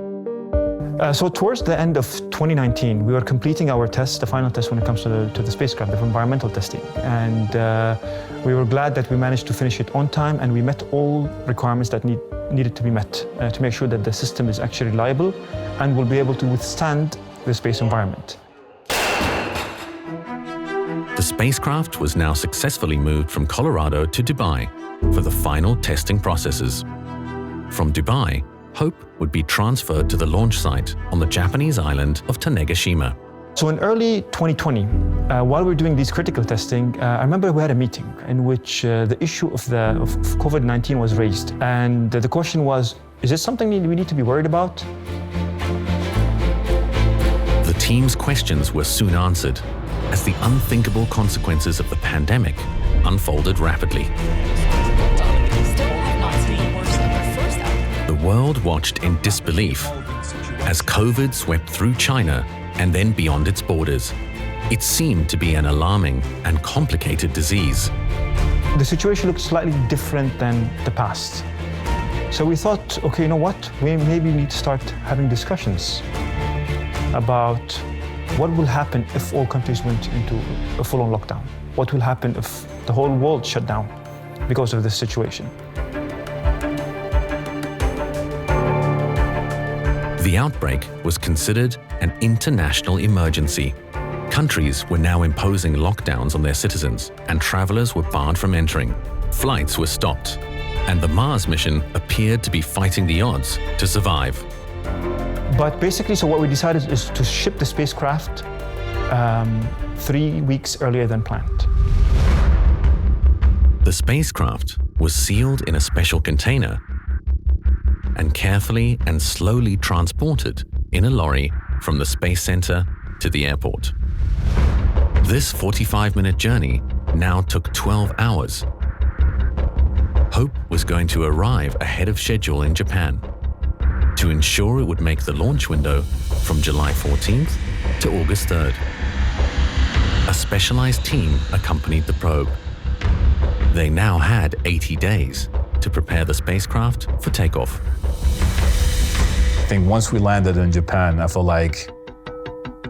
So towards the end of 2019, we were completing our test, the final test when it comes to the spacecraft, the environmental testing. And we were glad that we managed to finish it on time, and we met all requirements that needed to be met to make sure that the system is actually reliable and will be able to withstand the space environment. The spacecraft was now successfully moved from Colorado to Dubai for the final testing processes. From Dubai, Hope would be transferred to the launch site on the Japanese island of Tanegashima. So in early 2020, while we were doing these critical testing, I remember we had a meeting in which the issue of COVID-19 was raised. And the question was, is this something we need to be worried about? The team's questions were soon answered as the unthinkable consequences of the pandemic unfolded rapidly. The world watched in disbelief as COVID swept through China and then beyond its borders. It seemed to be an alarming and complicated disease. The situation looked slightly different than the past. So we thought, okay, you know what? We maybe need to start having discussions about what will happen if all countries went into a full-on lockdown. What will happen if the whole world shut down because of this situation? The outbreak was considered an international emergency. Countries were now imposing lockdowns on their citizens, and travelers were barred from entering. Flights were stopped. and the Mars mission appeared to be fighting the odds to survive. But basically, so what we decided is to ship the spacecraft 3 weeks earlier than planned. The spacecraft was sealed in a special container and carefully and slowly transported in a lorry from the Space Center to the airport. This 45-minute journey now took 12 hours. Hope was going to arrive ahead of schedule in Japan to ensure it would make the launch window from July 14th to August 3rd. A specialized team accompanied the probe. They now had 80 days to prepare the spacecraft for takeoff. I think once we landed in Japan, I felt like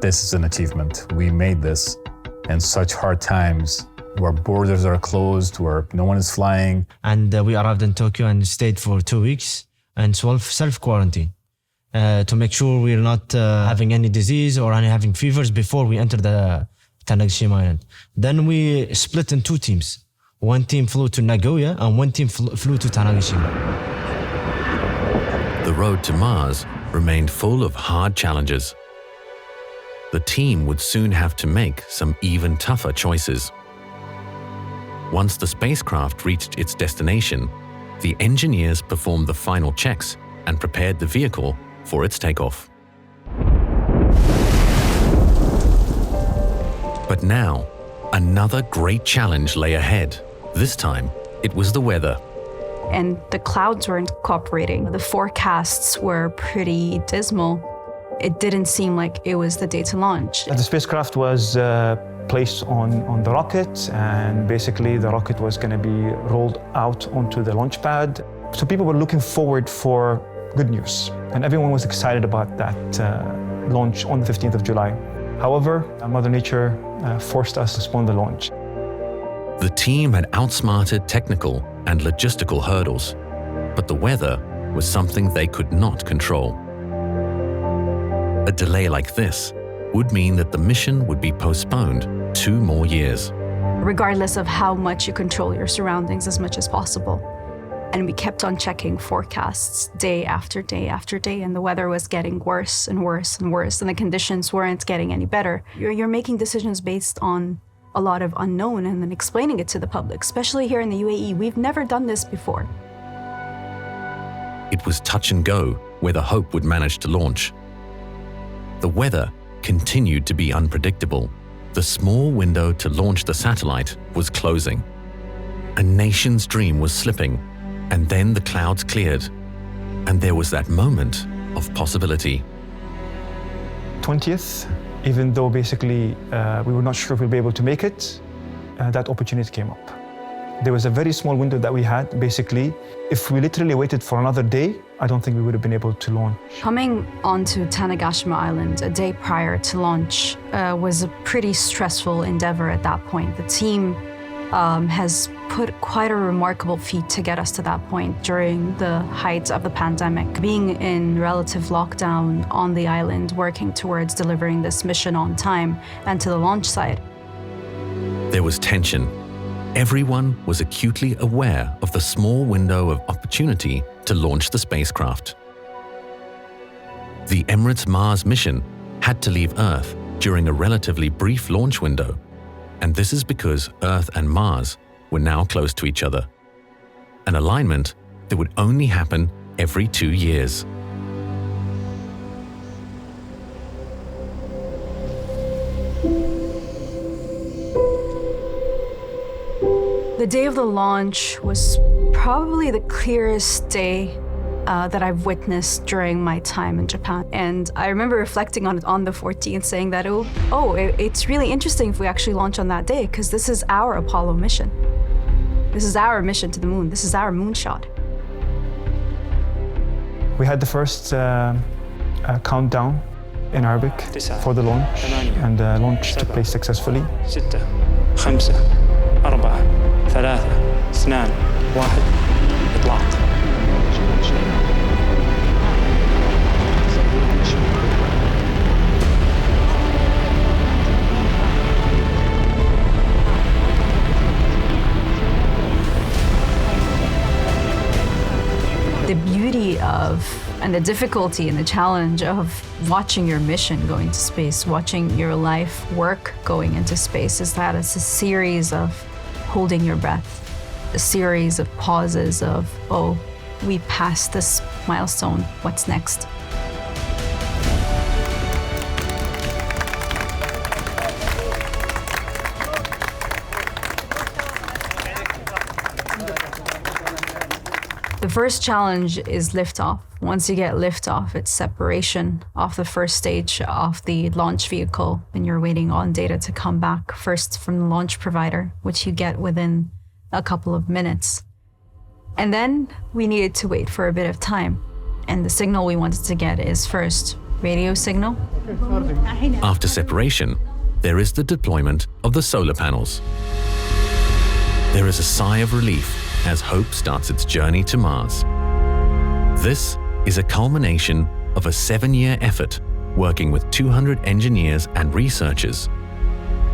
this is an achievement. We made this in such hard times where borders are closed, where no one is flying. And we arrived in Tokyo and stayed for 2 weeks and self-quarantine to make sure we're not having any disease or having fevers before we enter the Tanegashima Island. Then we split in 2 teams. One team flew to Nagoya and one team flew to Tanegashima. The road to Mars remained full of hard challenges. The team would soon have to make some even tougher choices. Once the spacecraft reached its destination, the engineers performed the final checks and prepared the vehicle for its takeoff. But now, another great challenge lay ahead. This time, it was the weather. And the clouds weren't cooperating. The forecasts were pretty dismal. It didn't seem like it was the day to launch. The spacecraft was placed on the rocket, and basically the rocket was going to be rolled out onto the launch pad. So people were looking forward for good news, and everyone was excited about that launch on the 15th of July. However, Mother Nature forced us to postpone the launch. The team had outsmarted technical and logistical hurdles, but the weather was something they could not control. A delay like this would mean that the mission would be postponed 2 more years. Regardless of how much you control your surroundings as much as possible. And we kept on checking forecasts day after day after day, and the weather was getting worse and worse and worse, and the conditions weren't getting any better. You're making decisions based on a lot of unknown and then explaining it to the public, especially here in the UAE. We've never done this before. It was touch and go whether Hope would manage to launch. The weather continued to be unpredictable. The small window to launch the satellite was closing. A nation's dream was slipping, and then the clouds cleared, and there was that moment of possibility. 20th, even though basically we were not sure if we'll be able to make it, that opportunity came up. There was a very small window that we had. Basically, if we literally waited for another day, I don't think we would have been able to launch. Coming onto Tanegashima Island a day prior to launch was a pretty stressful endeavor at that point. The team has put quite a remarkable feat to get us to that point during the height of the pandemic. Being in relative lockdown on the island, working towards delivering this mission on time and to the launch site. There was tension. Everyone was acutely aware of the small window of opportunity to launch the spacecraft. The Emirates Mars mission had to leave Earth during a relatively brief launch window, and this is because Earth and Mars were now close to each other, an alignment that would only happen every 2 years. The day of the launch was probably the clearest day that I've witnessed during my time in Japan. And I remember reflecting on it on the 14th, saying that, it's really interesting if we actually launch on that day, because this is our Apollo mission. This is our mission to the moon. This is our moonshot. We had the first countdown in Arabic for the launch, and the launch took place successfully. 6 5 4 3 2 1 إطلاق. beauty of, and the difficulty and the challenge of watching your mission going to space, watching your life work going into space, is that it's a series of holding your breath, a series of pauses of, oh, we passed this milestone, what's next? The first challenge is liftoff. Once you get liftoff, it's separation off the first stage of the launch vehicle, and you're waiting on data to come back first from the launch provider, which you get within a couple of minutes. And then we needed to wait for a bit of time. And the signal we wanted to get is first radio signal. After separation, there is the deployment of the solar panels. There is a sigh of relief as Hope starts its journey to Mars. This is a culmination of a 7-year effort working with 200 engineers and researchers.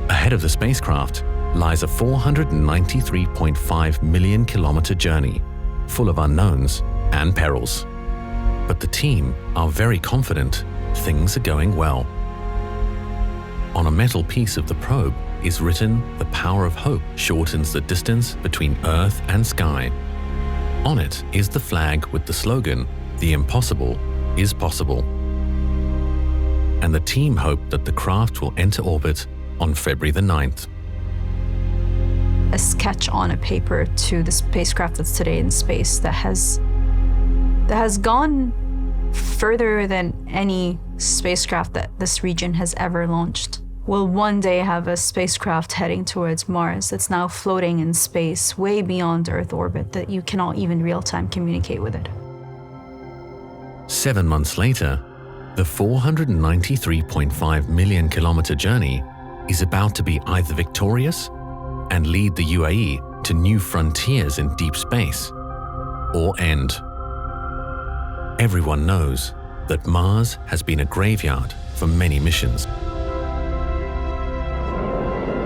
Ahead of the spacecraft lies a 493.5 million kilometer journey, full of unknowns and perils. But the team are very confident things are going well. On a metal piece of the probe is written, "The power of hope shortens the distance between Earth and sky." On it is the flag with the slogan, "The impossible is possible." And the team hope that the craft will enter orbit on February the 9th. A sketch on a paper to the spacecraft that's today in space that has gone further than any spacecraft that this region has ever launched. We'll one day have a spacecraft heading towards Mars that's now floating in space way beyond Earth orbit that you cannot even real-time communicate with it. 7 months later, the 493.5 million kilometer journey is about to be either victorious and lead the UAE to new frontiers in deep space, or end. Everyone knows that Mars has been a graveyard for many missions.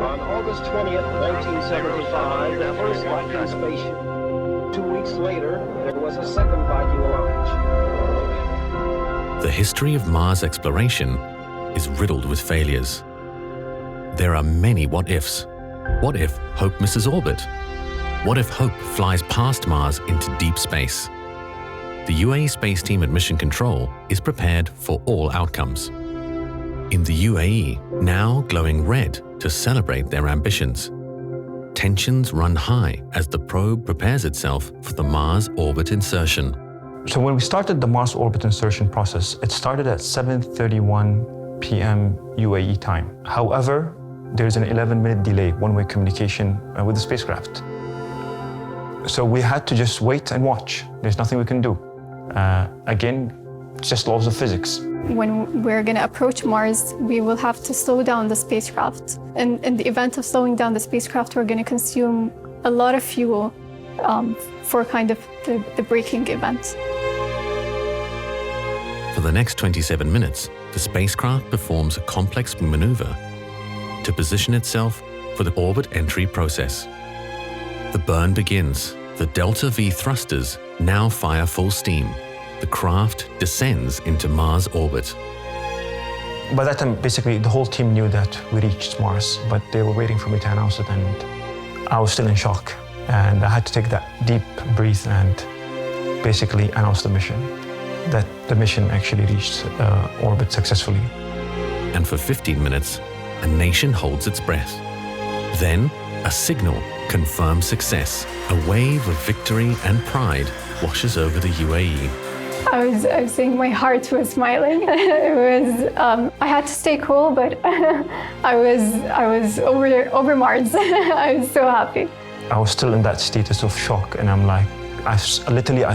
On August 20th, 1975, the first Viking spaceship. 2 weeks later, there was a second Viking launch. The history of Mars exploration is riddled with failures. There are many what-ifs. What if Hope misses orbit? What if Hope flies past Mars into deep space? The UAE space team at Mission Control is prepared for all outcomes. In the UAE, now glowing red to celebrate their ambitions. Tensions run high as the probe prepares itself for the Mars orbit insertion. So when we started the Mars orbit insertion process, it started at 7:31 p.m. UAE time. However, there's an 11-minute delay, one-way communication with the spacecraft. So we had to just wait and watch. There's nothing we can do. Again, it's just laws of physics. When we're going to approach Mars, we will have to slow down the spacecraft. And in the event of slowing down the spacecraft, we're going to consume a lot of fuel for kind of the braking event. For the next 27 minutes, the spacecraft performs a complex maneuver to position itself for the orbit entry process. The burn begins. The Delta V thrusters now fire full steam. The craft descends into Mars orbit. By that time, basically, the whole team knew that we reached Mars, but they were waiting for me to announce it, and I was still in shock. And I had to take that deep breath and basically announce the mission, that the mission actually reached orbit successfully. And for 15 minutes, a nation holds its breath. Then, a signal confirms success. A wave of victory and pride washes over the UAE. I was saying my heart was smiling. It was, I had to stay cool, but I was over Mars. I was so happy. I was still in that status of shock, and I'm like, I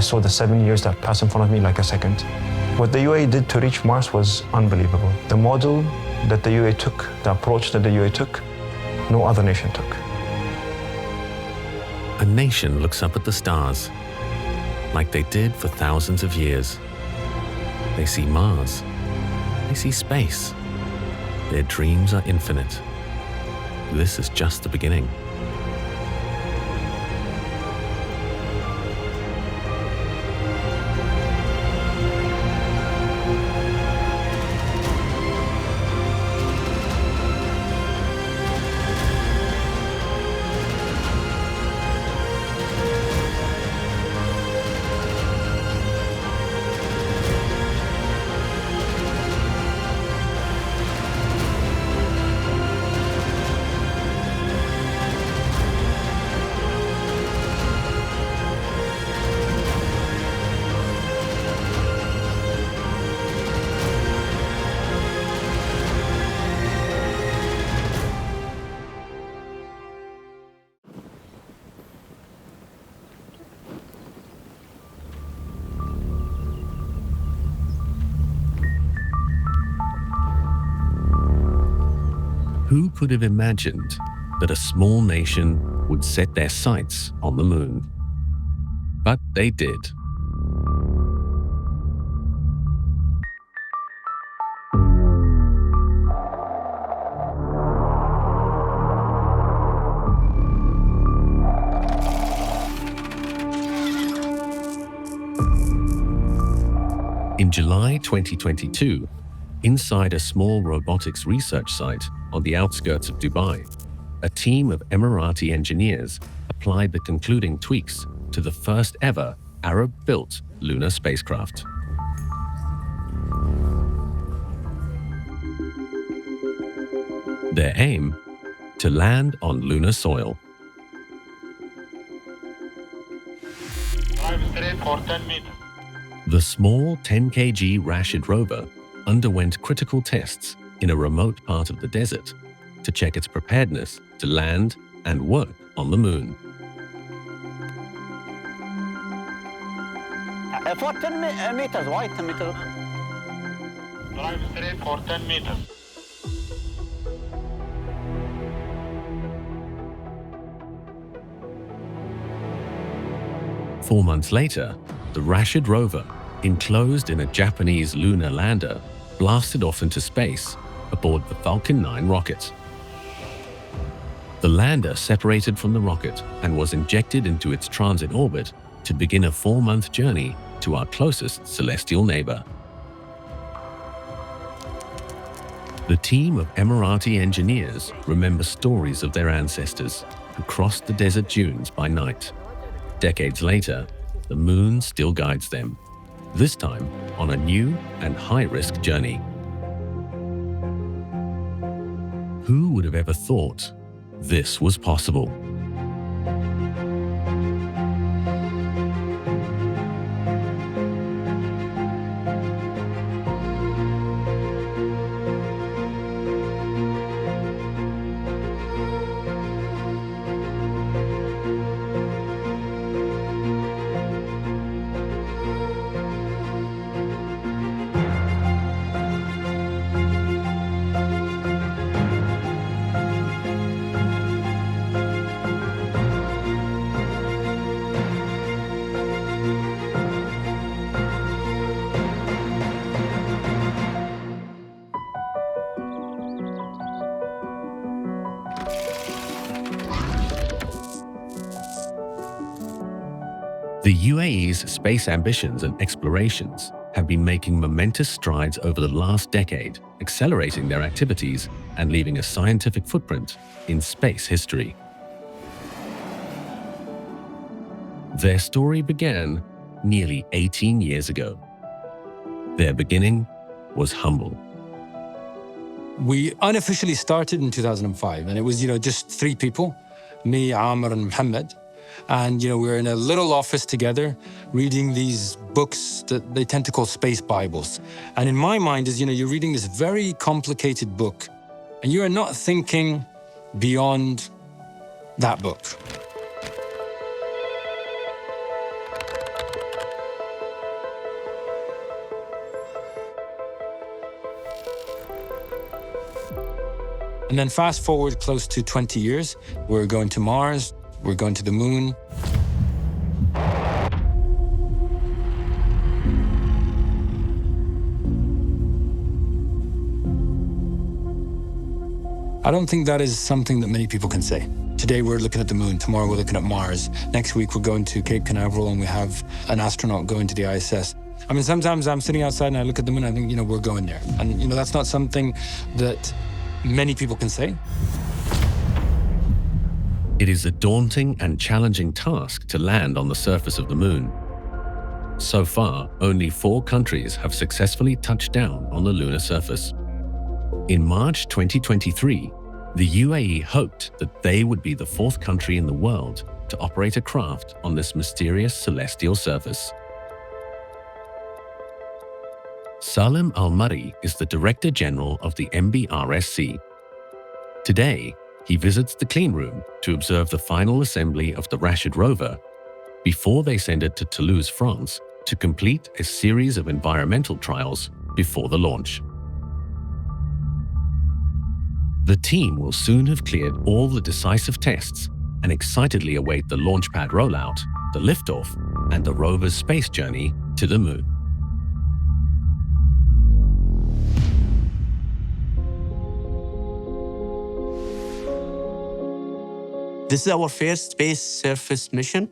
saw the 7 years that passed in front of me like a second. What the UAE did to reach Mars was unbelievable. The model that the UAE took, the approach that the UAE took, no other nation took. A nation looks up at the stars, like they did for thousands of years. They see Mars. They see space. Their dreams are infinite. This is just the beginning. Who could have imagined that a small nation would set their sights on the moon? But they did. In July 2022, inside a small robotics research site on the outskirts of Dubai, a team of Emirati engineers applied the concluding tweaks to the first ever Arab-built lunar spacecraft. Their aim? To land on lunar soil. Drive straight for 10 meters. The small 10 kg Rashid rover underwent critical tests in a remote part of the desert to check its preparedness to land and work on the moon. For 10 meters, why 10 meters? Drive straight for 10 meters. Four months later, the Rashid rover, enclosed in a Japanese lunar lander, blasted off into space aboard the Falcon 9 rocket. The lander separated from the rocket and was injected into its transit orbit to begin a 4-month journey to our closest celestial neighbor. The team of Emirati engineers remember stories of their ancestors who crossed the desert dunes by night. Decades later, the moon still guides them, this time on a new and high-risk journey. Who would have ever thought this was possible? The UAE's space ambitions and explorations have been making momentous strides over the last decade, accelerating their activities and leaving a scientific footprint in space history. Their story began nearly 18 years ago. Their beginning was humble. We unofficially started in 2005, and it was, just 3 people, me, Amr, and Muhammad. And, we were in a little office together reading these books that they tend to call space Bibles. And in my mind is, you're reading this very complicated book and you are not thinking beyond that book. And then fast forward close to 20 years, we're going to Mars. We're going to the moon. I don't think that is something that many people can say. Today we're looking at the moon, tomorrow we're looking at Mars. Next week we're going to Cape Canaveral and we have an astronaut going to the ISS. I mean, sometimes I'm sitting outside and I look at the moon and I think, we're going there. And, that's not something that many people can say. It is a daunting and challenging task to land on the surface of the moon. So far, only 4 countries have successfully touched down on the lunar surface. In March 2023, the UAE hoped that they would be the 4th country in the world to operate a craft on this mysterious celestial surface. Salim Al-Mari is the Director General of the MBRSC. Today, he visits the clean room to observe the final assembly of the Rashid rover before they send it to Toulouse, France, to complete a series of environmental trials before the launch. The team will soon have cleared all the decisive tests and excitedly await the launch pad rollout, the liftoff, and the rover's space journey to the moon. This is our first space surface mission,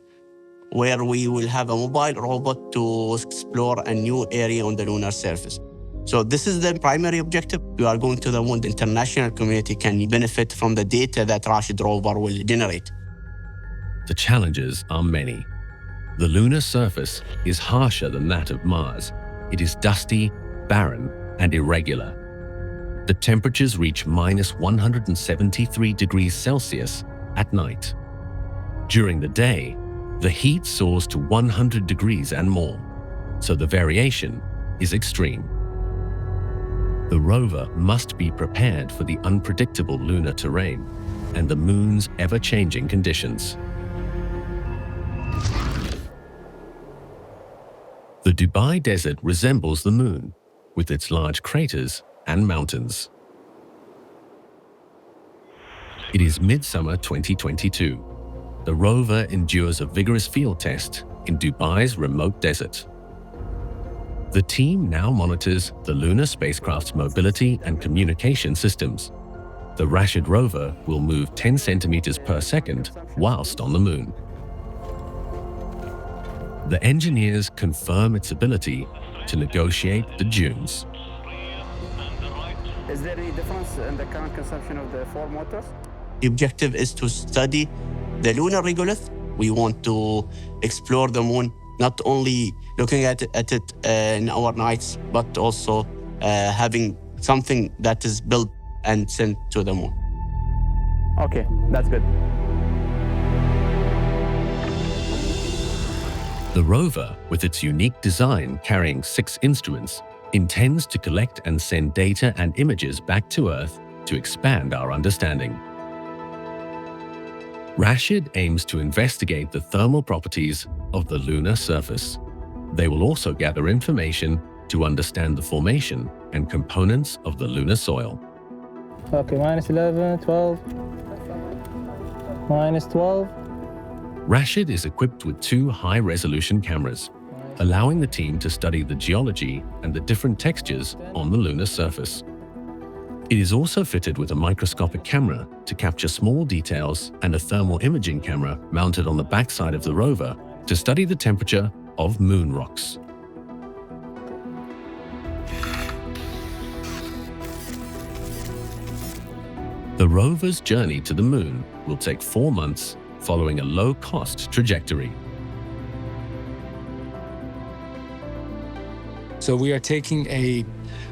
where we will have a mobile robot to explore a new area on the lunar surface. So this is the primary objective. We are going to the moon. The international community can benefit from the data that Rashid rover will generate. The challenges are many. The lunar surface is harsher than that of Mars. It is dusty, barren, and irregular. The temperatures reach minus 173 degrees Celsius at night. During the day, the heat soars to 100 degrees and more, so the variation is extreme. The rover must be prepared for the unpredictable lunar terrain and the moon's ever-changing conditions. The Dubai desert resembles the moon, with its large craters and mountains. It is midsummer 2022. The rover endures a vigorous field test in Dubai's remote desert. The team now monitors the lunar spacecraft's mobility and communication systems. The Rashid rover will move 10 centimeters per second whilst on the moon. The engineers confirm its ability to negotiate the dunes. Is there any difference in the current consumption of the 4 motors? The objective is to study the lunar regolith. We want to explore the moon, not only looking at it in our nights, but also having something that is built and sent to the moon. Okay, that's good. The rover, with its unique design carrying 6 instruments, intends to collect and send data and images back to Earth to expand our understanding. Rashid aims to investigate the thermal properties of the lunar surface. They will also gather information to understand the formation and components of the lunar soil. Okay, minus 11, 12, minus 12. Rashid is equipped with 2 high-resolution cameras, allowing the team to study the geology and the different textures on the lunar surface. It is also fitted with a microscopic camera to capture small details and a thermal imaging camera mounted on the backside of the rover to study the temperature of moon rocks. The rover's journey to the moon will take 4 months, following a low-cost trajectory. So we are taking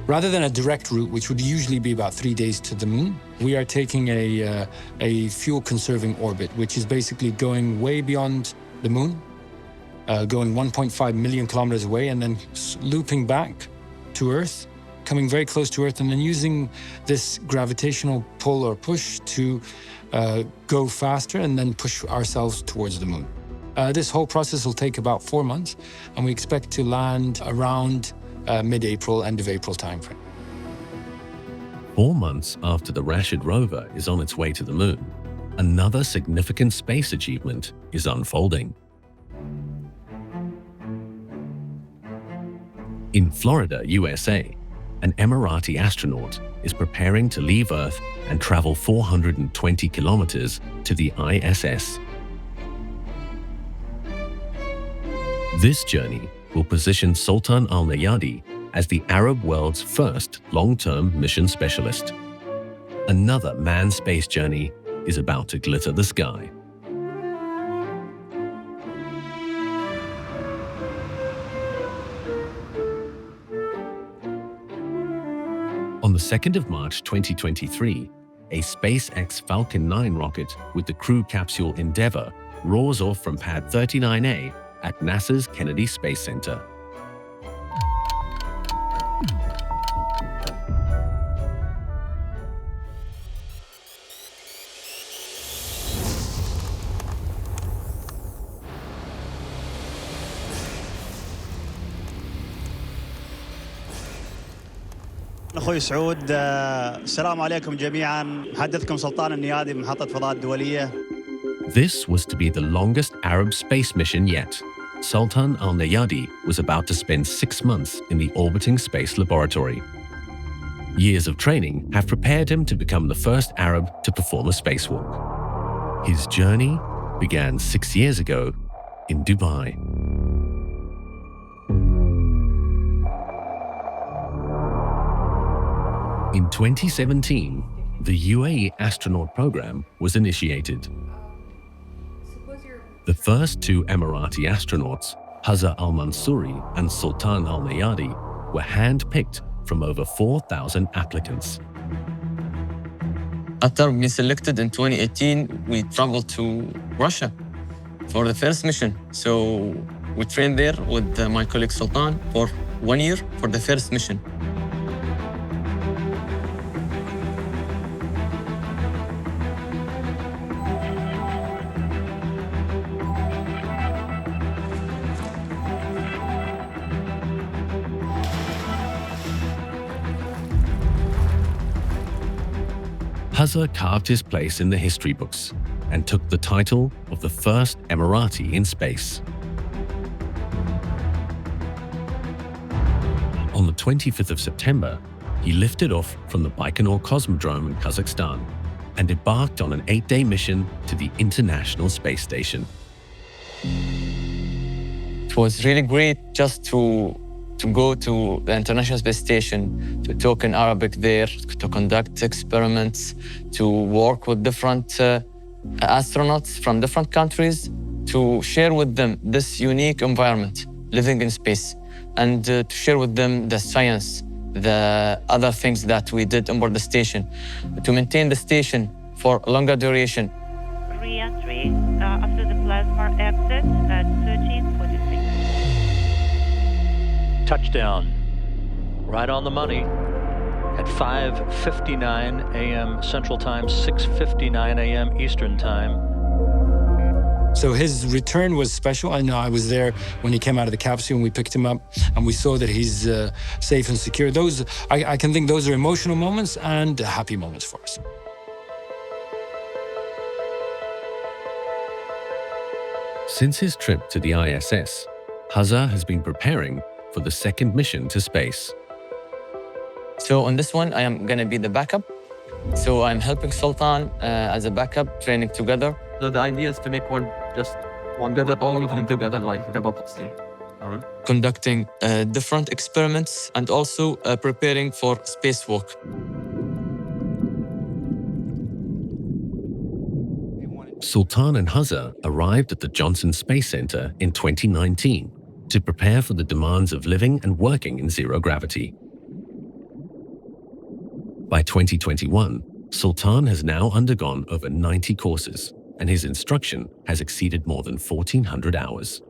rather than a direct route, which would usually be about 3 days to the moon, we are taking a fuel-conserving orbit, which is basically going way beyond the moon, going 1.5 million kilometers away, and then looping back to Earth, coming very close to Earth, and then using this gravitational pull or push to go faster and then push ourselves towards the moon. This whole process will take about 4 months, and we expect to land around mid-April, end of April timeframe. 4 months after the Rashid rover is on its way to the moon, another significant space achievement is unfolding. In Florida, USA, an Emirati astronaut is preparing to leave Earth and travel 420 kilometers to the ISS. This journey will position Sultan Al Nayadi as the Arab world's first long-term mission specialist. Another manned space journey is about to glitter the sky. On the 2nd of March 2023, a SpaceX Falcon 9 rocket with the crew capsule Endeavour roars off from Pad 39A at NASA's Kennedy Space Center. أخوي سعود، السلام عليكم جميعا. محدثكم سلطان النيادي من محطة فضاء الدولية. This was to be the longest Arab space mission yet. Sultan al-Nayadi was about to spend 6 months in the orbiting space laboratory. Years of training have prepared him to become the first Arab to perform a spacewalk. His journey began 6 years ago in Dubai. In 2017, the UAE astronaut program was initiated. The first 2 Emirati astronauts, Hazza al-Mansouri and Sultan al-Nayadi, were hand-picked from over 4,000 applicants. After being selected in 2018, we traveled to Russia for the first mission. So we trained there with my colleague Sultan for 1 year for the first mission. Hazza carved his place in the history books and took the title of the first Emirati in space. On the 25th of September, he lifted off from the Baikonur Cosmodrome in Kazakhstan and embarked on an 8-day mission to the International Space Station. It was really great just to go to the International Space Station, to talk in Arabic there, to conduct experiments, to work with different astronauts from different countries, to share with them this unique environment, living in space, and to share with them the science, the other things that we did on board the station, to maintain the station for a longer duration. Re-entry after the plasma exit at 13:46. Touchdown, right on the money, at 5:59 a.m. Central Time, 6:59 a.m. Eastern Time. So his return was special. I know I was there when he came out of the capsule and we picked him up and we saw that he's safe and secure. Those, I can think those are emotional moments and happy moments for us. Since his trip to the ISS, Hazza has been preparing for the second mission to space. So on this one, I am going to be the backup. So I'm helping Sultan as a backup, training together. So the idea is to make one together, all of them together, like the bubbles. Conducting different experiments and also preparing for spacewalk. Sultan and Hazza arrived at the Johnson Space Center in 2019 to prepare for the demands of living and working in zero gravity. By 2021, Sultan has now undergone over 90 courses, and his instruction has exceeded more than 1,400 hours.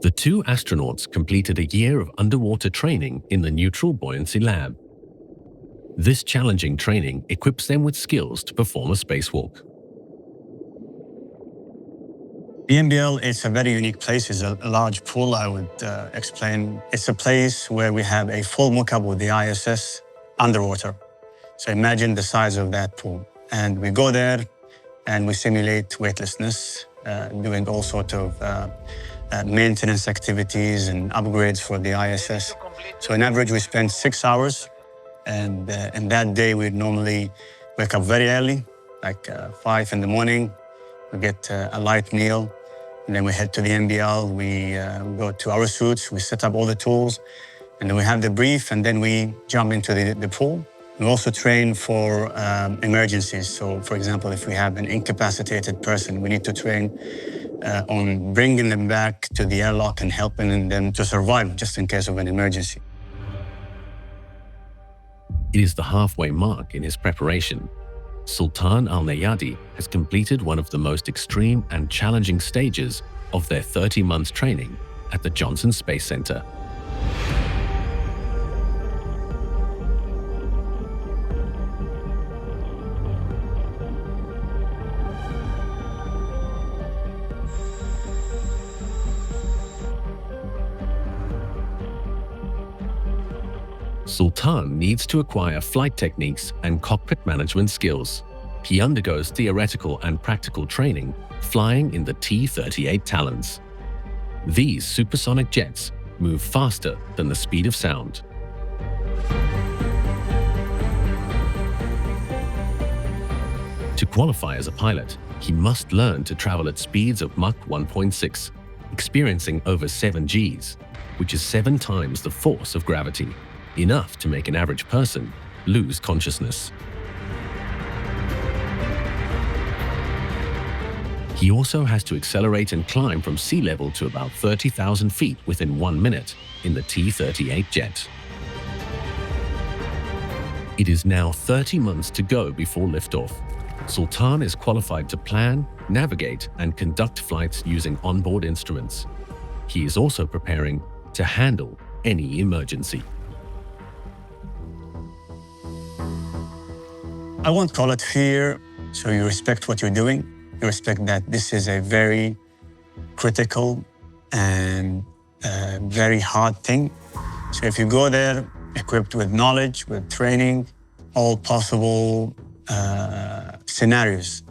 The 2 astronauts completed a year of underwater training in the Neutral Buoyancy Lab. This challenging training equips them with skills to perform a spacewalk. The MBL is a very unique place. It's a large pool, I would explain. It's a place where we have a full mock-up with the ISS underwater. So imagine the size of that pool. And we go there and we simulate weightlessness, doing all sorts of maintenance activities and upgrades for the ISS. So on average, we spend 6 hours. And in that day, we normally wake up very early, like 5 in the morning. We get a light meal. And then we head to the MBL, we go to our suits, we set up all the tools, and then we have the brief, and then we jump into the pool. We also train for emergencies. So, for example, if we have an incapacitated person, we need to train on bringing them back to the airlock and helping them to survive just in case of an emergency. It is the halfway mark in his preparation. Sultan al-Nayadi has completed one of the most extreme and challenging stages of their 30-month training at the Johnson Space Center. Sultan needs to acquire flight techniques and cockpit management skills. He undergoes theoretical and practical training flying in the T-38 Talons. These supersonic jets move faster than the speed of sound. To qualify as a pilot, he must learn to travel at speeds of Mach 1.6, experiencing over 7 Gs, which is 7 times the force of gravity, enough to make an average person lose consciousness. He also has to accelerate and climb from sea level to about 30,000 feet within 1 minute in the T-38 jet. It is now 30 months to go before liftoff. Sultan is qualified to plan, navigate, and conduct flights using onboard instruments. He is also preparing to handle any emergency. I won't call it fear, so you respect what you're doing. You respect that this is a very critical and very hard thing. So if you go there equipped with knowledge, with training, all possible scenarios,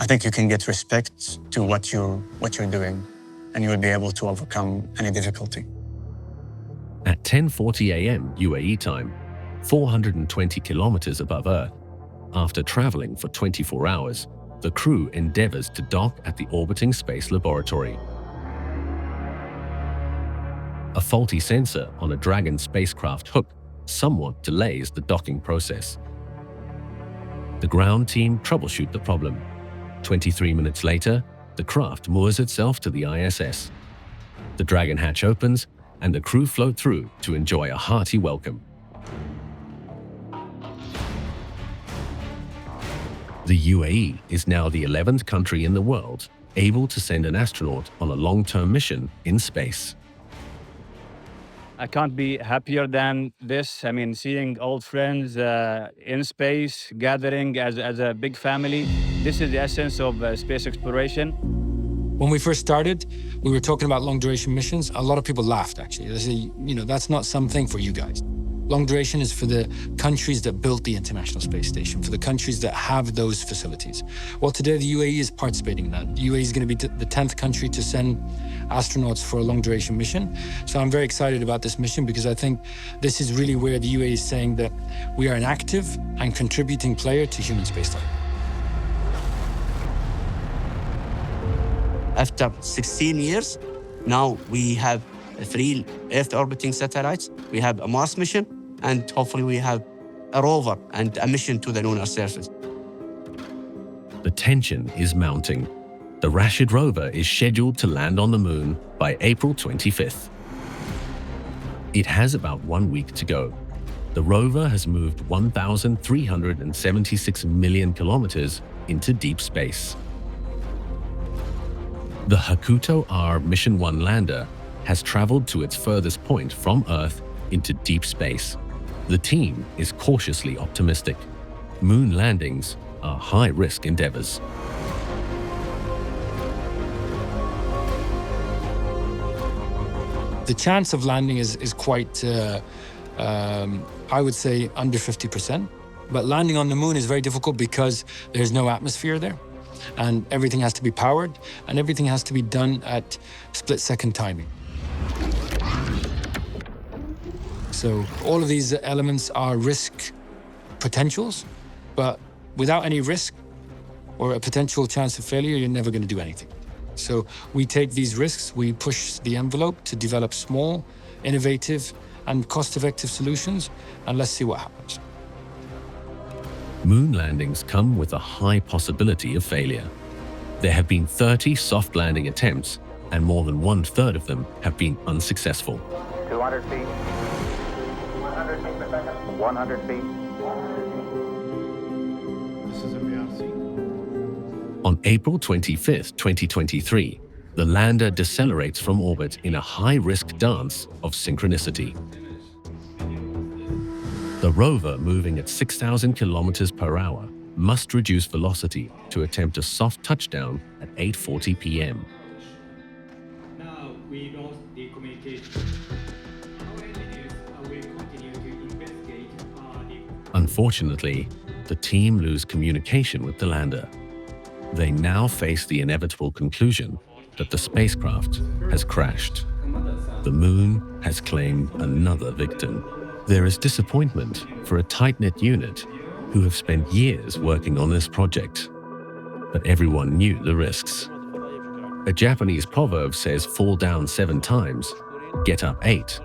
I think you can get respect to what you're doing, and you'll be able to overcome any difficulty. At 10:40 a.m. UAE time, 420 kilometers above Earth, after traveling for 24 hours, the crew endeavors to dock at the orbiting space laboratory. A faulty sensor on a Dragon spacecraft hook somewhat delays the docking process. The ground team troubleshoot the problem. 23 minutes later, the craft moors itself to the ISS. The Dragon hatch opens and the crew float through to enjoy a hearty welcome. The UAE is now the 11th country in the world able to send an astronaut on a long-term mission in space. I can't be happier than this. I mean, seeing old friends in space, gathering as a big family. This is the essence of space exploration. When we first started, we were talking about long-duration missions. A lot of people laughed, actually. They say, that's not something for you guys. Long duration is for the countries that built the International Space Station, for the countries that have those facilities. Well, today the UAE is participating in that. The UAE is going to be the 10th country to send astronauts for a long-duration mission. So I'm very excited about this mission because I think this is really where the UAE is saying that we are an active and contributing player to human spaceflight. After 16 years, now we have 3 Earth-orbiting satellites, we have a Mars mission, and hopefully we have a rover and a mission to the lunar surface. The tension is mounting. The Rashid rover is scheduled to land on the moon by April 25th. It has about 1 week to go. The rover has moved 1,376 million kilometers into deep space. The Hakuto R Mission 1 lander has traveled to its furthest point from Earth into deep space. The team is cautiously optimistic. Moon landings are high-risk endeavors. The chance of landing is quite, I would say, under 50%. But landing on the moon is very difficult because there's no atmosphere there. And everything has to be powered, and everything has to be done at split-second timing. So all of these elements are risk potentials, but without any risk or a potential chance of failure, you're never going to do anything. So we take these risks, we push the envelope to develop small, innovative, and cost-effective solutions, and let's see what happens. Moon landings come with a high possibility of failure. There have been 30 soft landing attempts, and more than 1/3 of them have been unsuccessful. 200 feet. 100 feet per second. 100 feet. This is MBZ. On April 25th, 2023, the lander decelerates from orbit in a high-risk dance of synchronicity. The rover, moving at 6,000 kilometers per hour, must reduce velocity to attempt a soft touchdown at 8:40 p.m. Now we lost the communication. Our engineers will continue to Unfortunately, the team lose communication with the lander. They now face the inevitable conclusion that the spacecraft has crashed. The moon has claimed another victim. There is disappointment for a tight-knit unit who have spent years working on this project. But everyone knew the risks. A Japanese proverb says, "Fall down 7 times, get up 8."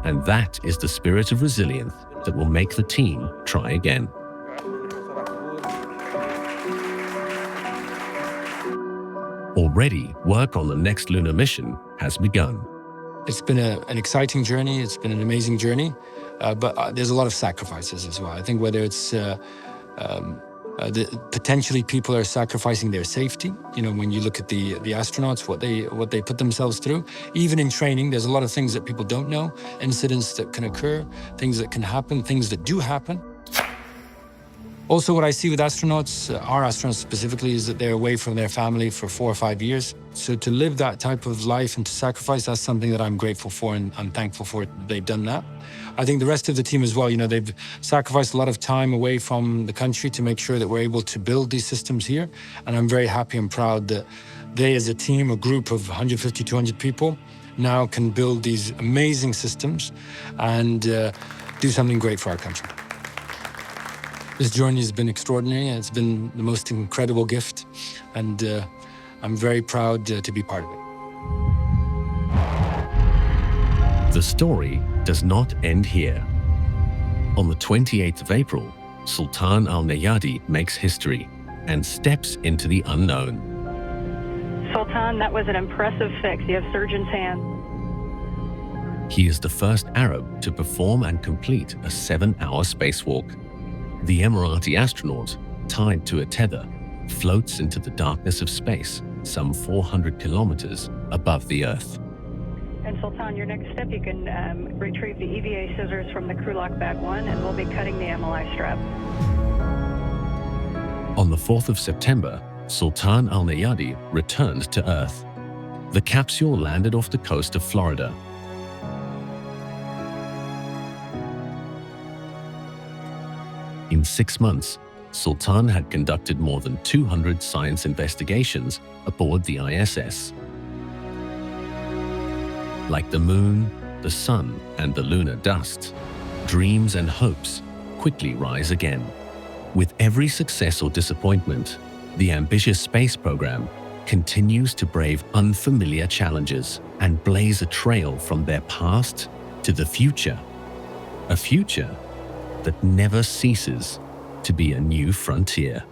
And that is the spirit of resilience that will make the team try again. Already, work on the next lunar mission has begun. It's been an exciting journey. It's been an amazing journey, but there's a lot of sacrifices as well. I think whether it's potentially people are sacrificing their safety. You know, when you look at the astronauts, what they put themselves through. Even in training, there's a lot of things that people don't know, incidents that can occur, things that can happen, things that do happen. Also, what I see with astronauts, our astronauts specifically, is that they're away from their family for 4 or 5 years. So to live that type of life and to sacrifice, that's something that I'm grateful for, and I'm thankful for it that they've done that. I think the rest of the team as well, you know, they've sacrificed a lot of time away from the country to make sure that we're able to build these systems here. And I'm very happy and proud that they, as a team, a group of 150, 200 people, now can build these amazing systems and do something great for our country. This journey has been extraordinary, and it's been the most incredible gift, and I'm very proud to be part of it. The story does not end here. On the 28th of April, Sultan Al Nayadi makes history and steps into the unknown. Sultan, that was an impressive fix. You have surgeon's hand. He is the first Arab to perform and complete a 7-hour spacewalk. The Emirati astronaut, tied to a tether, floats into the darkness of space, some 400 kilometers above the Earth. And Sultan, your next step, you can retrieve the EVA scissors from the crew lock bag 1, and we'll be cutting the MLI strap. On the 4th of September, Sultan Al Nayadi returned to Earth. The capsule landed off the coast of Florida. In 6 months, Sultan had conducted more than 200 science investigations aboard the ISS. Like the moon, the sun, and the lunar dust, dreams and hopes quickly rise again. With every success or disappointment, the ambitious space program continues to brave unfamiliar challenges and blaze a trail from their past to the future. A future that never ceases to be a new frontier.